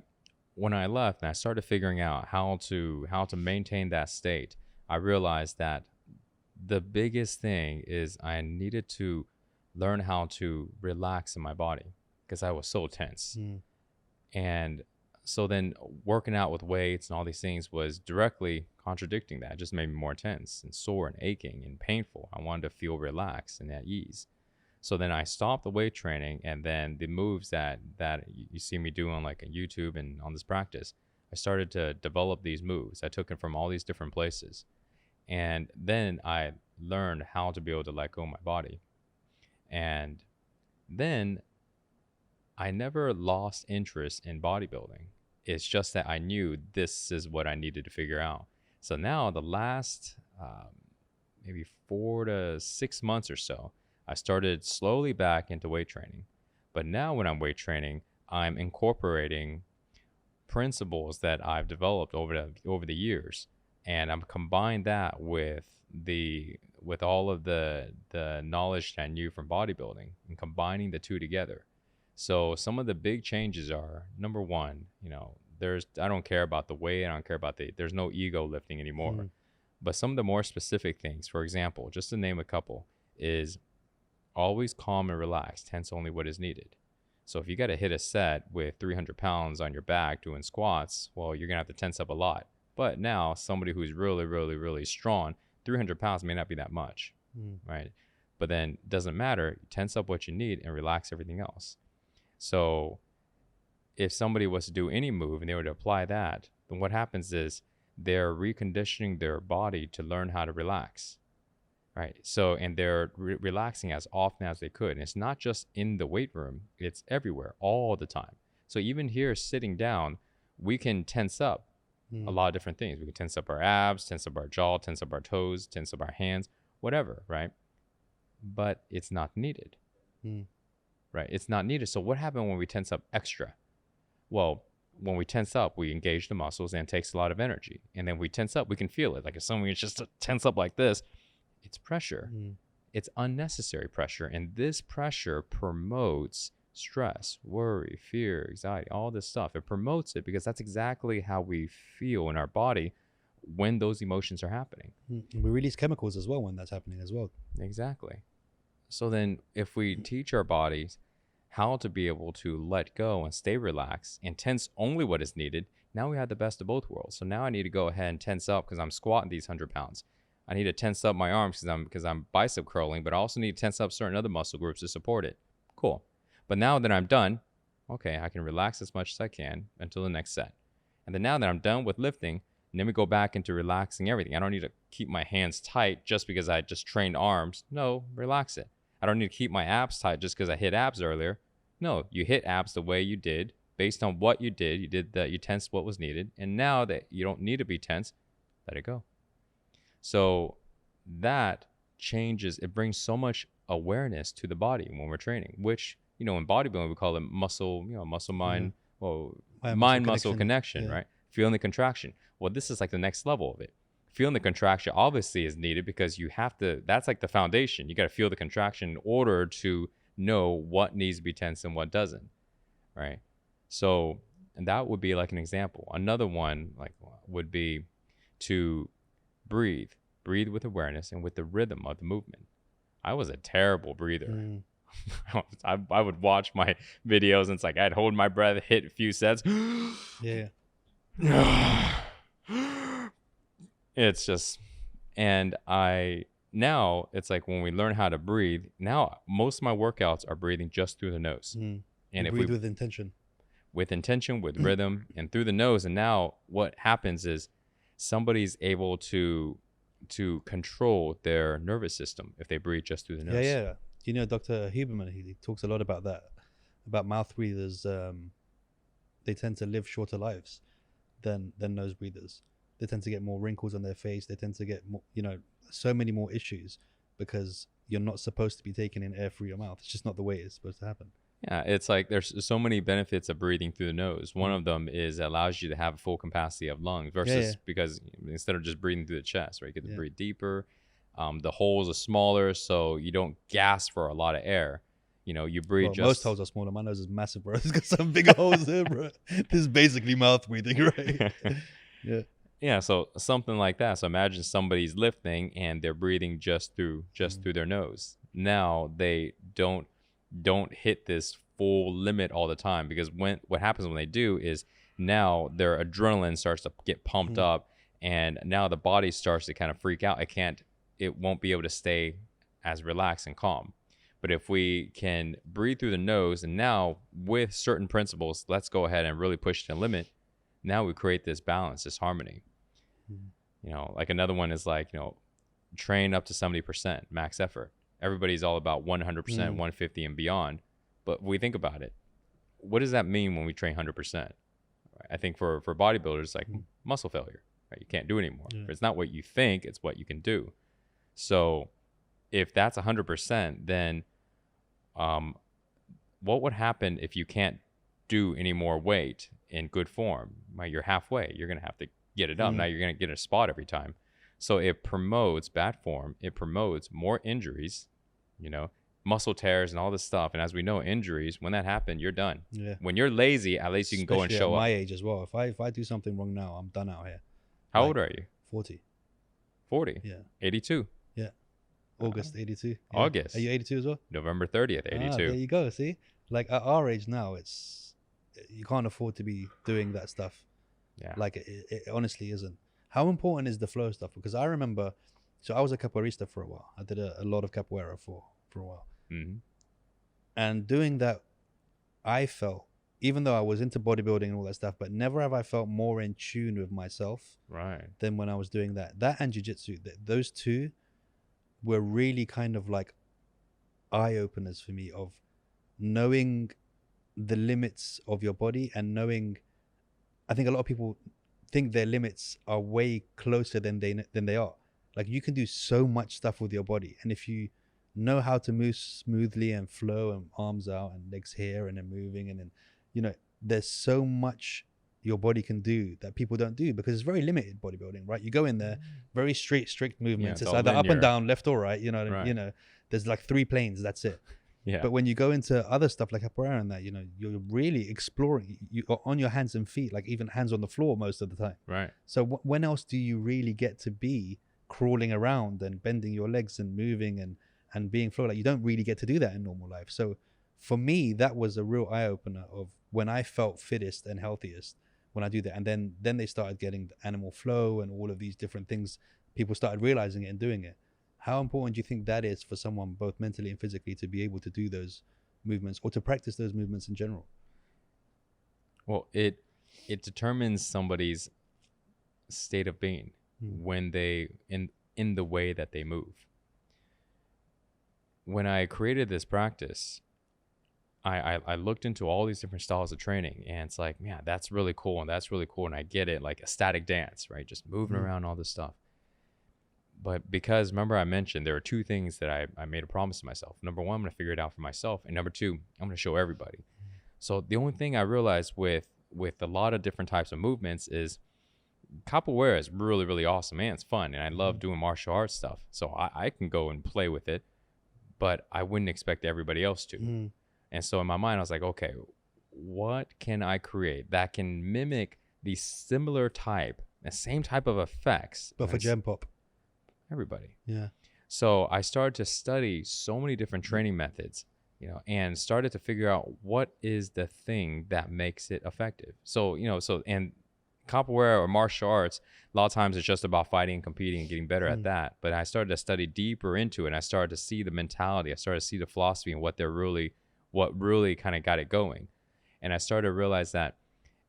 Speaker 1: left and I started figuring out how to maintain that state, I realized that the biggest thing is I needed to learn how to relax in my body because I was so tense. And so then working out with weights and all these things was directly contradicting that. It just made me more tense and sore and aching and painful. I wanted to feel relaxed and at ease. So then I stopped the weight training, and then the moves that you see me do on like on YouTube and on this practice, I started to develop these moves. I took them from all these different places. And then I learned how to be able to let go of my body. And then I never lost interest in bodybuilding. It's just that I knew this is what I needed to figure out. So now the last maybe 4 to 6 months or so, I started slowly back into weight training. But now when I'm weight training, I'm incorporating principles that I've developed over the years, and I'm combined that with all of the knowledge that I knew from bodybuilding, and combining the two together. So some of the big changes are, number one, I don't care about the weight, I don't care about there's no ego lifting anymore. But some of the more specific things, for example, just to name a couple, is always calm and relaxed, tense only what is needed. So if you got to hit a set with 300 pounds on your back doing squats, well, you're going to have to tense up a lot. But now somebody who's really, really, really strong, 300 pounds may not be that much, right? But then it doesn't matter. Tense up what you need and relax everything else. So if somebody was to do any move and they were to apply that, then what happens is they're reconditioning their body to learn how to relax. Right. So, and they're relaxing as often as they could. And it's not just in the weight room, it's everywhere, all the time. So even here sitting down, we can tense up a lot of different things. We can tense up our abs, tense up our jaw, tense up our toes, tense up our hands, whatever, right? But it's not needed. Right. It's not needed. So what happens when we tense up extra? Well, when we tense up, we engage the muscles and it takes a lot of energy. And then we tense up, we can feel it. Like if someone is just tense up like this, it's pressure. It's unnecessary pressure. And this pressure promotes stress, worry, fear, anxiety, all this stuff. It promotes it because that's exactly how we feel in our body when those emotions are happening.
Speaker 2: We release chemicals as well when that's happening as well.
Speaker 1: Exactly. So then if we teach our bodies how to be able to let go and stay relaxed and tense only what is needed, now we have the best of both worlds. So now I need to go ahead and tense up because I'm squatting these 100 pounds. I need to tense up my arms because I'm bicep curling, but I also need to tense up certain other muscle groups to support it. Cool. But now that I'm done, okay, I can relax as much as I can until the next set. And then now that I'm done with lifting, and then we go back into relaxing everything. I don't need to keep my hands tight just because I just trained arms. No, relax it. I don't need to keep my abs tight just because I hit abs earlier. No, you hit abs the way you did based on what you did. You tensed what was needed. And now that you don't need to be tense, let it go. So that changes, it brings so much awareness to the body when we're training, which, in bodybuilding, we call it muscle mind, mind-muscle connection, right? Feeling the contraction. Well, this is like the next level of it. Feeling the contraction obviously is needed because you have to, that's like the foundation. You got to feel the contraction in order to know what needs to be tense and what doesn't, right? So, and that would be like an example. Another one would be to breathe with awareness and with the rhythm of the movement. I was a terrible breather. I would watch my videos and it's like I'd hold my breath, hit a few sets. It's just, and now it's like when we learn how to breathe, now most of my workouts are breathing just through the nose. And
Speaker 2: if we breathe with intention,
Speaker 1: with rhythm and through the nose. And now what happens is somebody's able to control their nervous system if they breathe just through the nose.
Speaker 2: Dr. Huberman, he talks a lot about that, about mouth breathers. They tend to live shorter lives than nose breathers. They tend to get more wrinkles on their face. They tend to get more, so many more issues because you're not supposed to be taking in air through your mouth. It's just not the way it's supposed to happen.
Speaker 1: Yeah, it's like there's so many benefits of breathing through the nose. One of them is it allows you to have a full capacity of lungs versus because instead of just breathing through the chest, right? You get to breathe deeper. The holes are smaller, so you don't gasp for a lot of air. You breathe
Speaker 2: most holes are smaller. My nose is massive, bro. It's got some bigger holes there, bro. This is basically mouth breathing, right?
Speaker 1: Yeah, so something like that. So imagine somebody's lifting and they're breathing just through their nose. Now they don't hit this full limit all the time because what happens when they do is now their adrenaline starts to get pumped up and now the body starts to kind of freak out. It won't be able to stay as relaxed and calm. But if we can breathe through the nose and now with certain principles, let's go ahead and really push to the limit. Now we create this balance, this harmony. Like another one is train up to 70% max effort. Everybody's all about 100%, 150 and beyond. But when we think about it, what does that mean when we train 100%? I think for bodybuilders, like muscle failure. right? You can't do it anymore.
Speaker 2: Yeah.
Speaker 1: It's not what you think, it's what you can do. So if that's 100%, then what would happen if you can't do any more weight in good form? Right? You're halfway. You're going to have to get it up. Now you're going to get a spot every time. So it promotes bad form. It promotes more injuries, you know, muscle tears and all this stuff. And as we know, injuries, when that happens, you're done.
Speaker 2: Yeah.
Speaker 1: When you're lazy, at least you can go and
Speaker 2: Especially
Speaker 1: show
Speaker 2: at my
Speaker 1: up.
Speaker 2: age as well. If I do something wrong now, I'm done out here.
Speaker 1: How
Speaker 2: Like,
Speaker 1: old are you?
Speaker 2: 40.
Speaker 1: 40.
Speaker 2: Yeah.
Speaker 1: 82.
Speaker 2: Yeah. August 82. Yeah.
Speaker 1: August.
Speaker 2: Are you 82 as well?
Speaker 1: November 30th, 82.
Speaker 2: There you go. See, like at our age now, you can't afford to be doing that stuff.
Speaker 1: Yeah.
Speaker 2: Like it honestly isn't. How important is the flow stuff? Because I remember, so I was a capoeirista for a while. I did a lot of capoeira for a while.
Speaker 1: Mm-hmm.
Speaker 2: And doing that, I felt, even though I was into bodybuilding and all that stuff, but never have I felt more in tune with myself
Speaker 1: Right.
Speaker 2: than when I was doing that. That and jiu-jitsu, those two were really kind of like eye-openers for me, of knowing the limits of your body and knowing, I think a lot of people think their limits are way closer than they are. Like you can do so much stuff with your body, and if you know how to move smoothly and flow and arms out and legs here and then moving, and then, you know, there's so much your body can do that people don't do because it's very limited bodybuilding, right? You go in there, very strict movements.
Speaker 1: it's
Speaker 2: It's
Speaker 1: all
Speaker 2: either up
Speaker 1: linear.
Speaker 2: and down, left or right, you know,
Speaker 1: Right.
Speaker 2: you know, there's like 3 planes, that's it.
Speaker 1: Yeah.
Speaker 2: But when you go into other stuff like capoeira and that, you know, you're really exploring. You are on your hands and feet, like even hands on the floor most of the time.
Speaker 1: Right.
Speaker 2: So when else do you really get to be crawling around and bending your legs and moving and being flow? Like you don't really get to do that in normal life. So for me, that was a real eye opener of when I felt fittest and healthiest when I do that. And then they started getting the animal flow and all of these different things. People started realizing it and doing it. How important do you think that is for someone, both mentally and physically, to be able to do those movements or to practice those movements in general?
Speaker 1: Well, it determines somebody's state of being when they in the way that they move. When I created this practice, I looked into all these different styles of training, and it's like, yeah, that's really cool, and that's really cool, and I get it, like a static dance, right? Just moving around, all this stuff. But because, remember I mentioned, there are 2 things that I made a promise to myself. Number 1, I'm going to figure it out for myself. And number 2, I'm going to show everybody. So the only thing I realized with a lot of different types of movements is capoeira is really, really awesome, and it's fun. And I love doing martial arts stuff. So I can go and play with it, but I wouldn't expect everybody else to. And so in my mind, I was like, okay, what can I create that can mimic the similar type, the same type of effects?
Speaker 2: But for Gen Pop.
Speaker 1: Everybody.
Speaker 2: Yeah.
Speaker 1: So I started to study so many different training methods, you know, and started to figure out what is the thing that makes it effective. So, you know, and capoeira or martial arts, a lot of times it's just about fighting and competing and getting better at that. But I started to study deeper into it, and I started to see the mentality. I started to see the philosophy and what really kind of got it going. And I started to realize that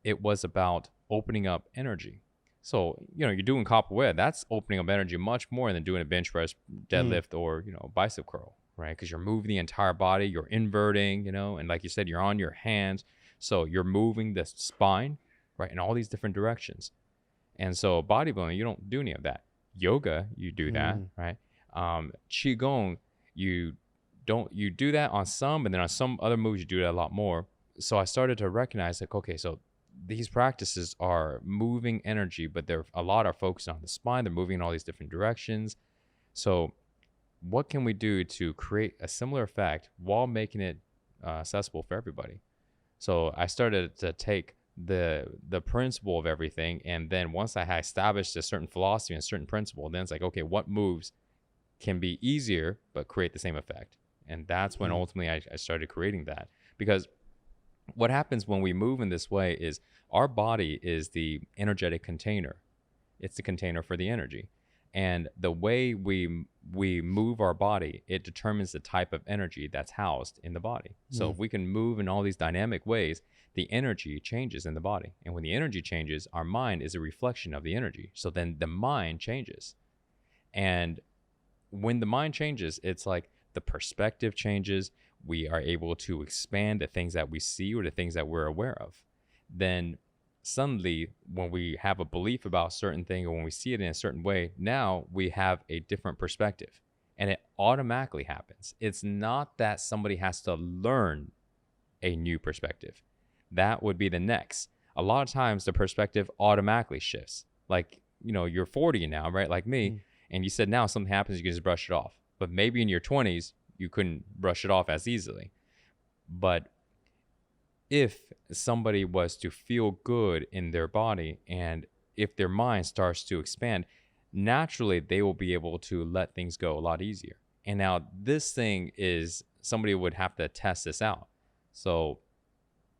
Speaker 1: it was about opening up energy. So, you know, you're doing capoeira, that's opening up energy much more than doing a bench press, deadlift, or, you know, bicep curl, right? Because you're moving the entire body, you're inverting, you know, and like you said, you're on your hands. So you're moving the spine, right, in all these different directions. And so bodybuilding, you don't do any of that. Yoga, you do that, right? Qigong, you do that on some, and then on some other moves, you do that a lot more. So I started to recognize, like, okay, so these practices are moving energy, but a lot are focused on the spine. They're moving in all these different directions. So what can we do to create a similar effect while making it accessible for everybody? So I started to take the principle of everything, and then once I had established a certain philosophy and a certain principle, then it's like, okay, what moves can be easier but create the same effect? And that's when ultimately I started creating that. Because what happens when we move in this way is our body is the energetic container. It's the container for the energy. And the way we move our body, it determines the type of energy that's housed in the body. So if we can move in all these dynamic ways, the energy changes in the body. And when the energy changes, our mind is a reflection of the energy. So then the mind changes. And when the mind changes, it's like the perspective changes. We are able to expand the things that we see or the things that we're aware of. Then suddenly when we have a belief about a certain thing or when we see it in a certain way, now we have a different perspective and it automatically happens. It's not that somebody has to learn a new perspective. That would be the next. A lot of times the perspective automatically shifts. Like, you know, you're 40 now, right? Like me. And you said now something happens, you can just brush it off. But maybe in your 20s, you couldn't brush it off as easily. But if somebody was to feel good in their body and if their mind starts to expand, naturally they will be able to let things go a lot easier. And now this thing is, somebody would have to test this out. So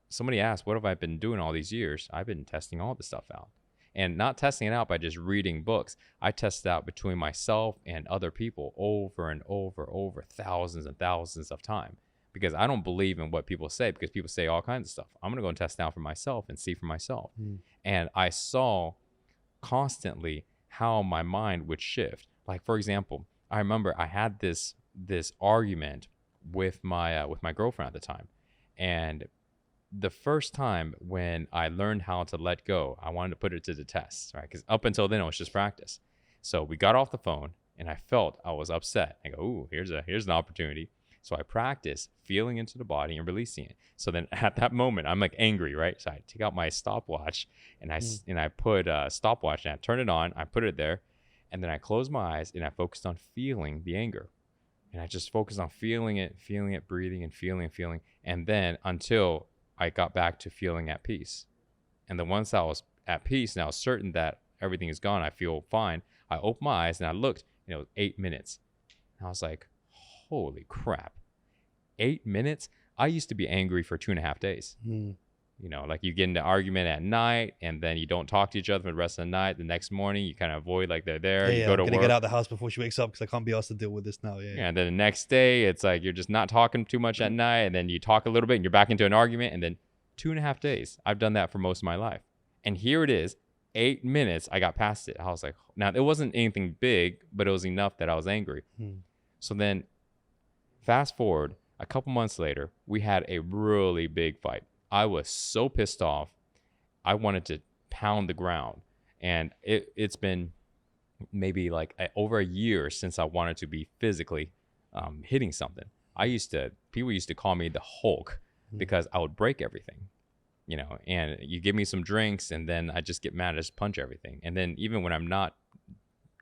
Speaker 1: somebody asked, what have I been doing all these years? I've been testing all this stuff out. And not testing it out by just reading books. I test it out between myself and other people over and over thousands and thousands of times. Because I don't believe in what people say, because people say all kinds of stuff. I'm going to go and test it out for myself and see for myself. And I saw constantly how my mind would shift. Like, for example, I remember I had this argument with my girlfriend at the time. And the first time when I learned how to let go, I wanted to put it to the test, right? Because up until then, it was just practice. So we got off the phone and I felt I was upset. I go, ooh, here's an opportunity. So I practice feeling into the body and releasing it. So then at that moment, I'm like angry, right? So I take out my stopwatch and I put a stopwatch and I turn it on. I put it there. And then I close my eyes and I focused on feeling the anger. And I just focused on feeling it, breathing and feeling. And then until I got back to feeling at peace. And then once I was at peace and I was certain that everything is gone, I feel fine, I opened my eyes and I looked, 8 minutes. And I was like, holy crap. 8 minutes? I used to be angry for 2.5 days. Like you get into argument at night and then you don't talk to each other for the rest of the night. The next morning, you kind of avoid like they're there. You go to work. I'm going
Speaker 2: to get out of the house before she wakes up because I can't be asked to deal with this now.
Speaker 1: Yeah. And then the next day, it's like you're just not talking too much at night. And then you talk a little bit and you're back into an argument. And then 2.5 days. I've done that for most of my life. And here it is, 8 minutes, I got past it. I was like, now it wasn't anything big, but it was enough that I was angry. So then fast forward a couple months later, we had a really big fight. I was so pissed off. I wanted to pound the ground. And it's been maybe like over a year since I wanted to be physically hitting something. People used to call me the Hulk because I would break everything, and you give me some drinks and then I just get mad. I just punch everything. And then even when I'm not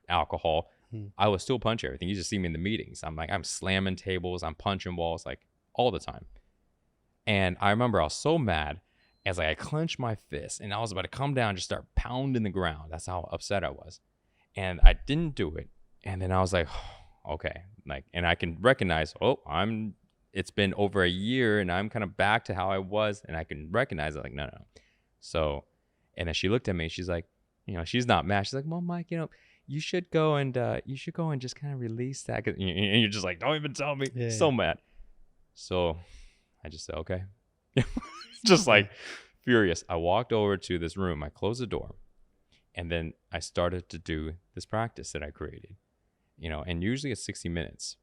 Speaker 1: alcohol, I will still punch everything. You just see me in the meetings. I'm slamming tables. I'm punching walls like all the time. And I remember I was so mad as I clenched my fist and I was about to come down and just start pounding the ground. That's how upset I was. And I didn't do it. And then I was like, okay. And I can recognize, it's been over a year and I'm kind of back to how I was. And I can recognize it, like, no. So, and then she looked at me. She's like, she's not mad. She's like, well, Mike, you should go and just kind of release that. And you're just like, don't even tell me. Yeah, so mad. So I just said, okay. Just like furious. I walked over to this room. I closed the door. And then I started to do this practice that I created. And usually it's 60 minutes.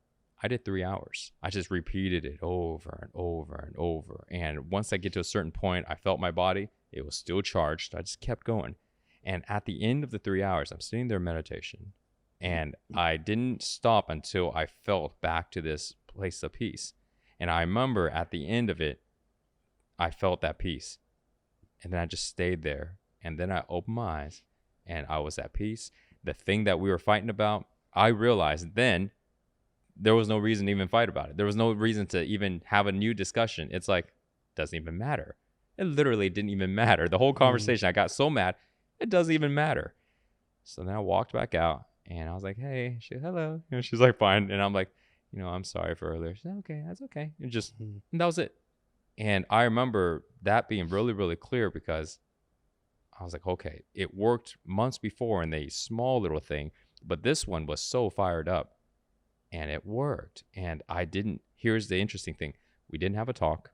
Speaker 1: I did 3 hours. I just repeated it over and over and over. And once I get to a certain point, I felt my body. It was still charged. I just kept going. And at the end of the 3 hours, I'm sitting there in meditation. And I didn't stop until I felt back to this place of peace. And I remember at the end of it, I felt that peace. And then I just stayed there. And then I opened my eyes and I was at peace. The thing that we were fighting about, I realized then there was no reason to even fight about it. There was no reason to even have a new discussion. It's like, doesn't even matter. It literally didn't even matter. The whole conversation, I got so mad, it doesn't even matter. So then I walked back out and I was like, hey, hello. And she's like, fine. And I'm like, I'm sorry for earlier. She's like, okay, that's okay. And that was it. And I remember that being really, really clear because I was like, okay, it worked months before in a small little thing, but this one was so fired up and it worked. And here's the interesting thing. We didn't have a talk.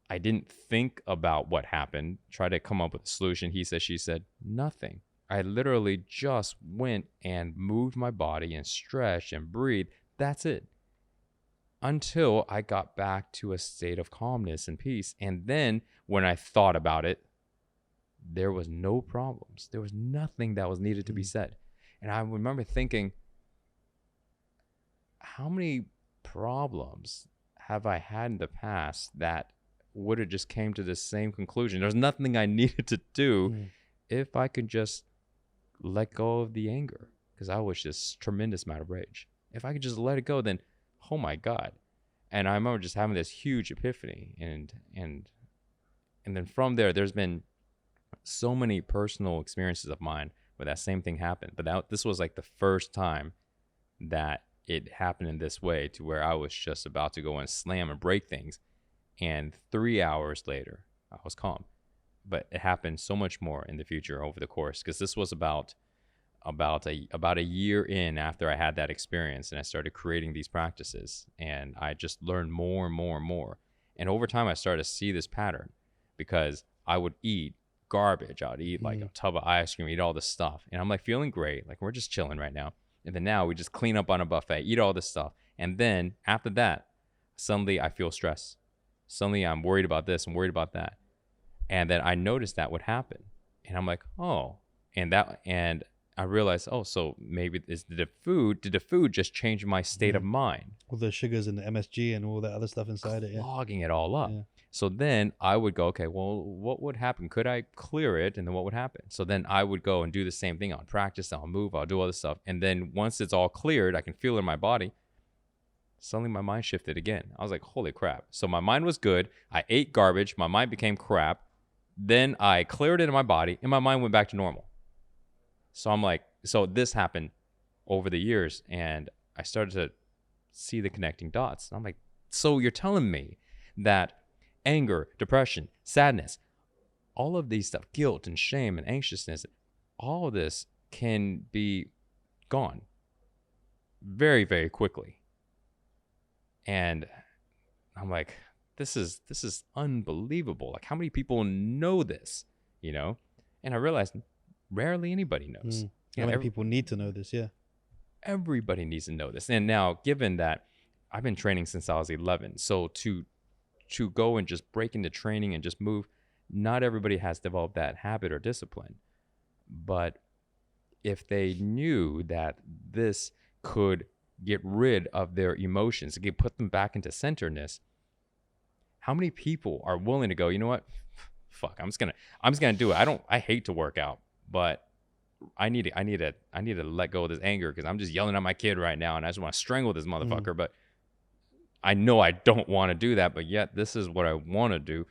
Speaker 1: I didn't think about what happened, try to come up with a solution. He said, she said, nothing. I literally just went and moved my body and stretched and breathed. That's it. Until I got back to a state of calmness and peace. And then when I thought about it, there was no problems. There was nothing that was needed to be said. And I remember thinking, how many problems have I had in the past that would have just came to the same conclusion? There's nothing I needed to do if I could just let go of the anger, because I was just tremendous amount of rage. If I could just let it go, then, oh my God. And I remember just having this huge epiphany, and then from there, there's been so many personal experiences of mine where that same thing happened. But this was like the first time that it happened in this way, to where I was just about to go and slam and break things. And 3 hours later, I was calm. But it happened so much more in the future over the course, because this was about a year in after I had that experience, and I started creating these practices, and I just learned more and more and more. And over time, I started to see this pattern, because I would eat garbage. I would eat like a tub of ice cream, eat all this stuff, and I'm like feeling great, like we're just chilling right now. And then now we just clean up on a buffet, eat all this stuff, and then after that, suddenly I feel stress. Suddenly I'm worried about this and worried about that. And then I noticed that would happen. And I'm like, oh, and I realized, oh, so maybe did the food just change my state of mind?
Speaker 2: All the sugars and the MSG and all that other stuff inside it.
Speaker 1: Clogging it all up.
Speaker 2: Yeah.
Speaker 1: So then I would go, okay, well, what would happen? Could I clear it? And then what would happen? So then I would go and do the same thing. I'll practice, I'll move, I'll do all this stuff. And then once it's all cleared, I can feel it in my body. Suddenly my mind shifted again. I was like, holy crap. So my mind was good. I ate garbage. My mind became crap. Then I cleared it in my body, and my mind went back to normal. So I'm like, so this happened over the years, and I started to see the connecting dots. I'm like, so you're telling me that anger, depression, sadness, all of these stuff, guilt and shame and anxiousness, all of this can be gone very, very quickly. And I'm like, this is unbelievable. Like, how many people know this, you know? And I realized rarely anybody knows.
Speaker 2: How many people need to know this? Yeah.
Speaker 1: Everybody needs to know this. And now, given that I've been training since I was 11, so to go and just break into training and just move, not everybody has developed that habit or discipline. But if they knew that this could get rid of their emotions, it could put them back into centeredness, how many people are willing to go, you know what? Fuck, I'm just gonna do it. I hate to work out, but I need to let go of this anger, because I'm just yelling at my kid right now, and I just want to strangle this motherfucker. But I know I don't want to do that, but yet this is what I want to do.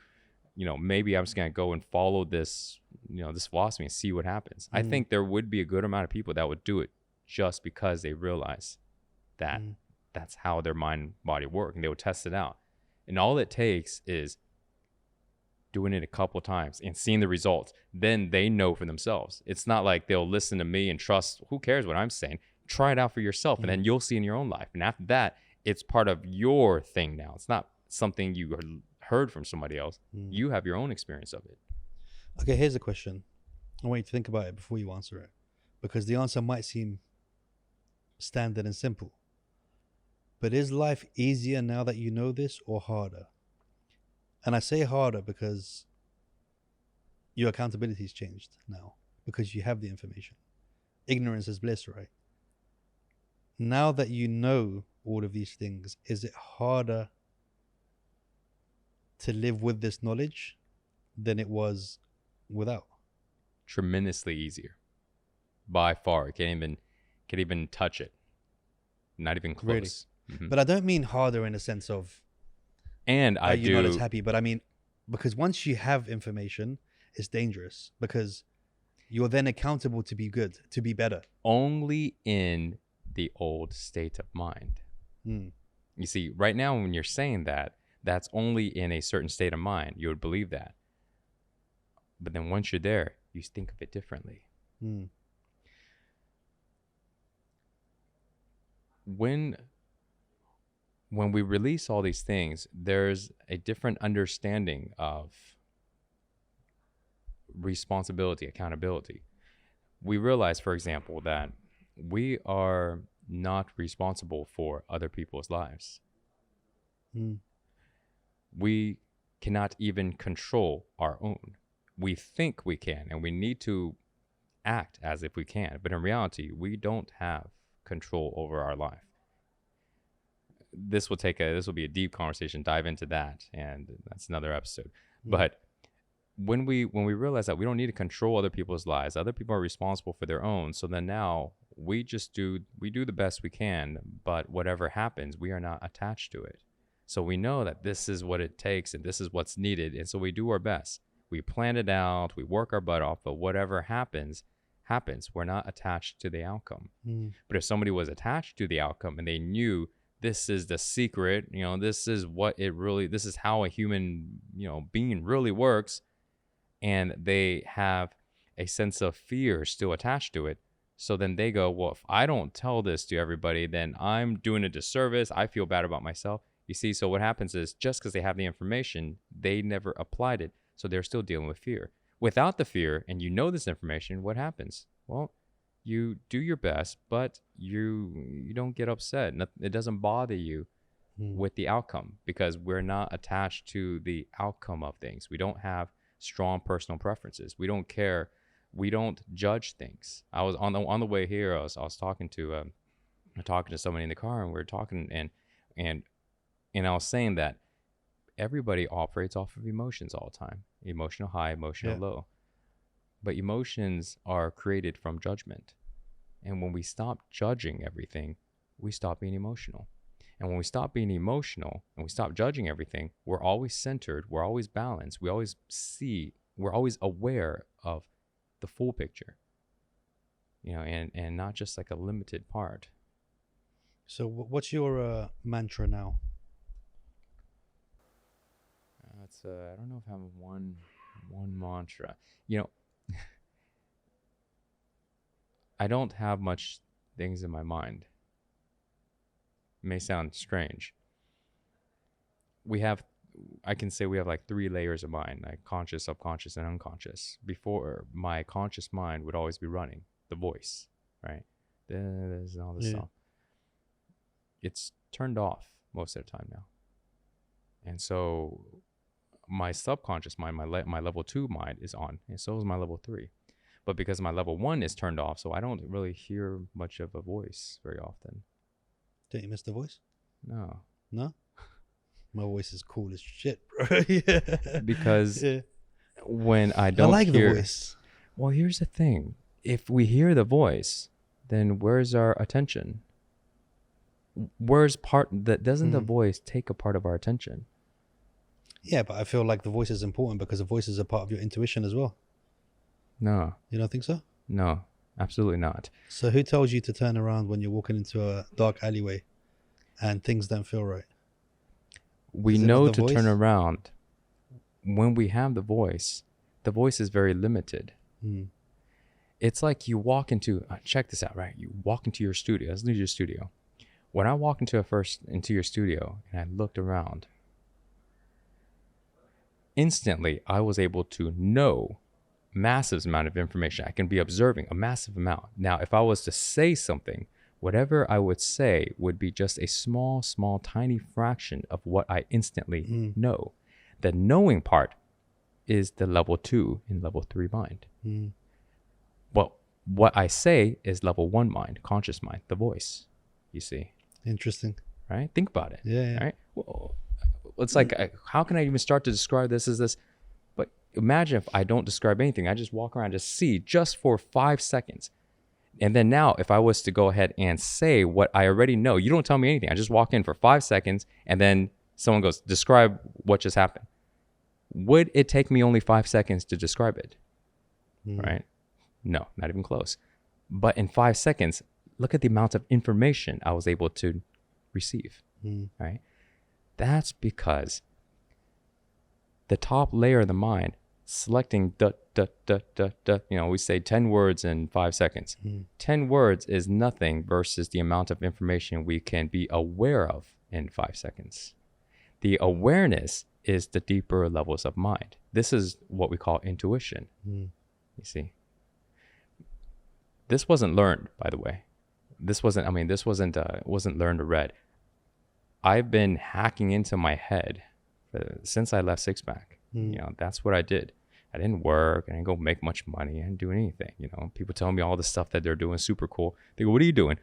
Speaker 1: You know, maybe I'm just gonna go and follow this, you know, this philosophy and see what happens. I think there would be a good amount of people that would do it just because they realize that that's how their mind body work, and they would test it out. And all it takes is doing it a couple times and seeing the results. Then they know for themselves. It's not like they'll listen to me and trust, who cares what I'm saying? Try it out for yourself, and then you'll see in your own life. And after that, it's part of your thing now. It's not something you heard from somebody else. You have your own experience of it.
Speaker 2: Okay, here's a question. I want you to think about it before you answer it, because the answer might seem standard and simple. But is life easier now that you know this, or harder? And I say harder because your accountability's changed now, because you have the information. Ignorance is bliss, right? Now that you know all of these things, is it harder to live with this knowledge than it was without?
Speaker 1: Tremendously easier. By far. Can't even touch it. Not even close.
Speaker 2: Really? But I don't mean harder in a sense of,
Speaker 1: and
Speaker 2: you're not as happy, but I mean, because once you have information, it's dangerous, because you're then accountable to be good, to be better.
Speaker 1: Only in the old state of mind. You see, right now when you're saying that, that's only in a certain state of mind. You would believe that. But then once you're there, you think of it differently. When we release all these things, there's a different understanding of responsibility, accountability. We realize, for example, that we are not responsible for other people's lives. We cannot even control our own. we think we can, and we need to act as if we can. But in reality, we don't have control over our life. This will be a deep conversation, dive into that, and that's another episode. But when we realize that we don't need to control other people's lives, other people are responsible for their own. So then now we do the best we can, but whatever happens, we are not attached to it. So we know that this is what it takes and this is what's needed. And so we do our best. We plan it out, we work our butt off, but whatever happens. We're not attached to the outcome. But if somebody was attached to the outcome and they knew this is the secret, this is how a human, being really works, and they have a sense of fear still attached to it. So then they go, well, if I don't tell this to everybody, then I'm doing a disservice. I feel bad about myself. You see, so what happens is just because they have the information, they never applied it. So they're still dealing with fear. Without the fear, and this information, what happens? Well, you do your best, but you don't get upset. It doesn't bother you with the outcome, because we're not attached to the outcome of things. We don't have strong personal preferences. We don't care. We don't judge things. I was on the way here. I was talking to somebody in the car, and we were talking, and I was saying that everybody operates off of emotions all the time. Emotional high, emotional low. But emotions are created from judgment. And when we stop judging everything, we stop being emotional. And when we stop being emotional and we stop judging everything, we're always centered, we're always balanced, we're always aware of the full picture. And not just like a limited part.
Speaker 2: So what's your mantra now?
Speaker 1: I don't know if I have one mantra. I don't have much things in my mind. It may sound strange. I can say we have like 3 layers of mind, like conscious, subconscious, and unconscious. Before, my conscious mind would always be running, the voice, right? There's all this stuff. It's turned off most of the time now. And so my subconscious mind, my level 2 mind is on, and so is my level 3. But because my level 1 is turned off, so I don't really hear much of a voice very often.
Speaker 2: Don't you miss the voice?
Speaker 1: No.
Speaker 2: No? My voice is cool as shit, bro. Yeah.
Speaker 1: Because when I don't
Speaker 2: like
Speaker 1: hear
Speaker 2: the voice.
Speaker 1: Well, here's the thing. If we hear the voice, then where's our attention? Doesn't the voice take a part of our attention?
Speaker 2: Yeah, but I feel like the voice is important because the voice is a part of your intuition as well.
Speaker 1: No.
Speaker 2: You don't think so?
Speaker 1: No, absolutely not.
Speaker 2: So who tells you to turn around when you're walking into a dark alleyway and things don't feel right?
Speaker 1: We know to turn around. When we have the voice is very limited. It's like you walk into, check this out, right? You walk into your studio. Let's leave your studio. When I walked into your studio and I looked around, instantly I was able to know massive amount of information. I can be observing a massive amount. Now, if I was to say something, whatever I would say would be just a small, tiny fraction of what I instantly know. The knowing part is the level 2 and level 3 mind. Well, what I say is level 1 mind, conscious mind, the voice, you see.
Speaker 2: Interesting.
Speaker 1: Right? Think about it.
Speaker 2: Yeah.
Speaker 1: Right? Well, it's like, how can I even start to describe this as this? But imagine if I don't describe anything. I just walk around, just see just for 5 seconds. And then now, if I was to go ahead and say what I already know, you don't tell me anything. I just walk in for 5 seconds, and then someone goes, describe what just happened. Would it take me only 5 seconds to describe it? Right? No, not even close. But in 5 seconds, look at the amount of information I was able to receive. Right? That's because the top layer of the mind, selecting we say 10 words in 5 seconds. 10 words is nothing versus the amount of information we can be aware of in 5 seconds. The awareness is the deeper levels of mind. This is what we call intuition. You see, this wasn't learned, by the way. This wasn't learned or read. I've been hacking into my head since I left SIXPACK. That's what I did. I didn't work. I didn't go make much money. I didn't do anything. You know, people telling me all the stuff that they're doing super cool. They go, "What are you doing?"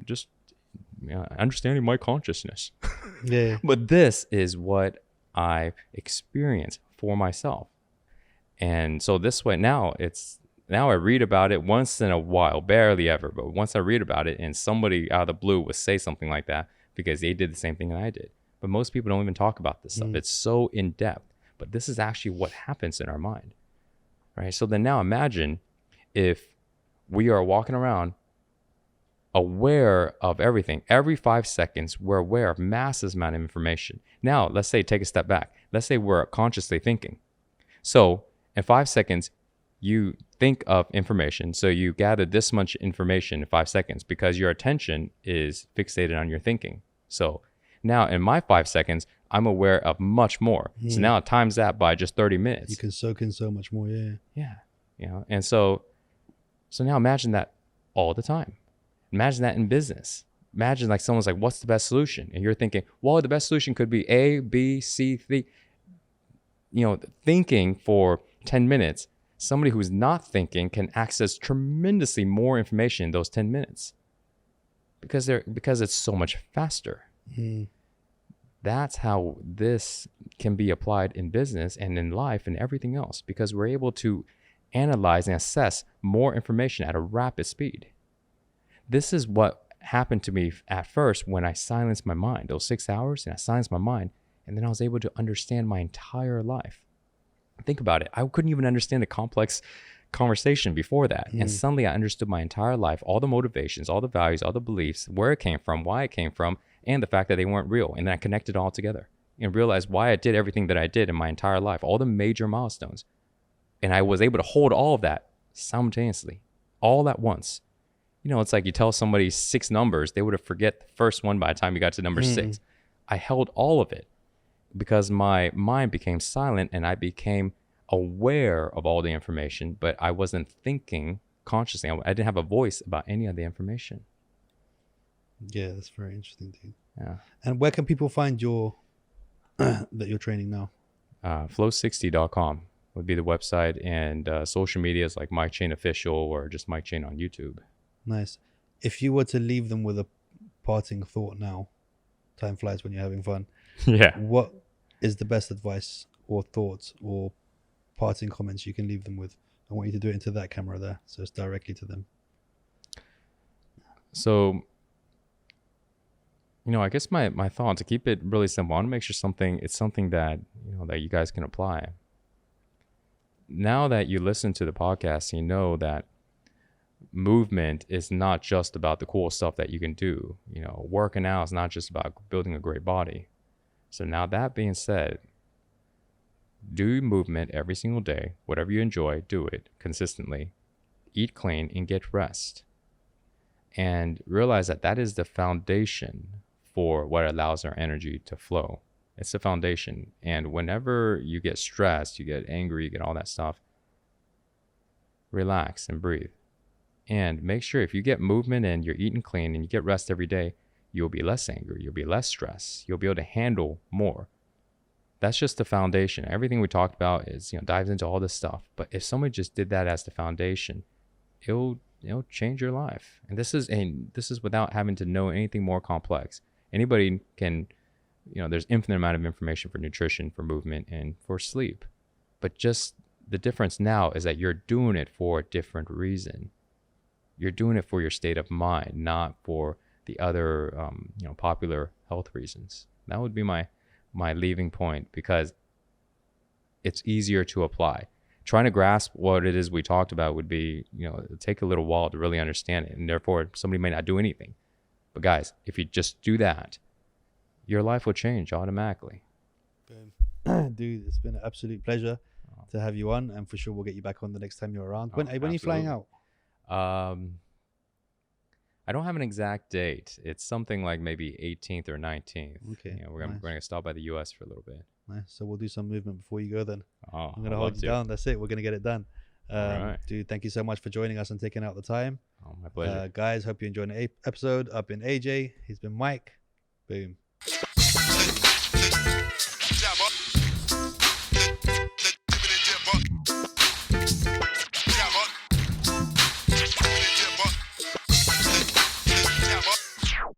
Speaker 1: Just understanding my consciousness.
Speaker 2: Yeah.
Speaker 1: But this is what I experience for myself. And so this way now I read about it once in a while, barely ever, but once I read about it and somebody out of the blue would say something like that because they did the same thing that I did. But most people don't even talk about this stuff. It's so in depth, but this is actually what happens in our mind, right? So then now imagine if we are walking around aware of everything. Every 5 seconds, we're aware of massive amount of information. Now, let's say, take a step back. Let's say we're consciously thinking. So in 5 seconds, you think of information. So you gather this much information in 5 seconds because your attention is fixated on your thinking. So now in my 5 seconds, I'm aware of much more. So now times that by just 30 minutes.
Speaker 2: You can soak in so much more. Yeah.
Speaker 1: Yeah. You know, and so now imagine that all the time. Imagine that in business. Imagine like someone's like, what's the best solution? And you're thinking, well, the best solution could be A, B, C, D. You know, thinking for 10 minutes, somebody who's not thinking can access tremendously more information in those 10 minutes because it's so much faster. That's how this can be applied in business and in life and everything else, because we're able to analyze and assess more information at a rapid speed. This is what happened to me at first when I silenced my mind, those 6 hours, and I silenced my mind, and then I was able to understand my entire life. Think about it. I couldn't even understand a complex conversation before that. And suddenly I understood my entire life, all the motivations, all the values, all the beliefs, where it came from, why it came from, and the fact that they weren't real. And then I connected it all together and realized why I did everything that I did in my entire life, all the major milestones. And I was able to hold all of that simultaneously, all at once. You know, it's like you tell somebody 6 numbers, they would have forget the first one by the time you got to number 6. I held all of it because my mind became silent and I became aware of all the information, but I wasn't thinking consciously. I didn't have a voice about any of the information.
Speaker 2: Yeah, that's very interesting, dude.
Speaker 1: Yeah.
Speaker 2: And where can people find your that you're training now?
Speaker 1: Flow60.com would be the website, and social medias like Mike Chang Official or just Mike Chang on YouTube.
Speaker 2: Nice. If you were to leave them with a parting thought now, time flies when you're having fun.
Speaker 1: Yeah.
Speaker 2: What is the best advice or thoughts or parting comments you can leave them with? I want you to do it into that camera there, so it's directly to them.
Speaker 1: So, you know, I guess my thought, to keep it really simple, I want to make sure it's something that, you know, that you guys can apply. Now that you listen to the podcast, you know that movement is not just about the cool stuff that you can do. You know, working out is not just about building a great body. So now that being said, do movement every single day. Whatever you enjoy, do it consistently. Eat clean and get rest. And realize that that is the foundation for what allows our energy to flow. It's the foundation. And whenever you get stressed, you get angry, you get all that stuff, relax and breathe. And make sure if you get movement and you're eating clean and you get rest every day, you'll be less angry, you'll be less stressed, you'll be able to handle more. That's just the foundation. Everything we talked about is, you know, dives into all this stuff. But if somebody just did that as the foundation, it'll change your life. And this is without having to know anything more complex. Anybody can, you know, there's infinite amount of information for nutrition, for movement, and for sleep. But just the difference now is that you're doing it for a different reason. You're doing it for your state of mind, not for the other, popular health reasons. That would be my leaving point, because it's easier to apply. Trying to grasp what it is we talked about would be, take a little while to really understand it. And therefore, somebody may not do anything. But guys, if you just do that, your life will change automatically.
Speaker 2: Dude, it's been an absolute pleasure to have you on. And for sure, we'll get you back on the next time you're around. When are you flying out?
Speaker 1: I don't have an exact date. It's something like maybe 18th or 19th.
Speaker 2: Okay.
Speaker 1: We're going to stop by the US for a little bit.
Speaker 2: Nice. So we'll do some movement before you go then.
Speaker 1: Oh,
Speaker 2: I'm going to hold you down. That's it. We're going to get it done.
Speaker 1: All right.
Speaker 2: Dude, thank you so much for joining us and taking out the time.
Speaker 1: Oh, my pleasure.
Speaker 2: Guys, hope you enjoyed the episode. I've been AJ. He's been Mike. Boom.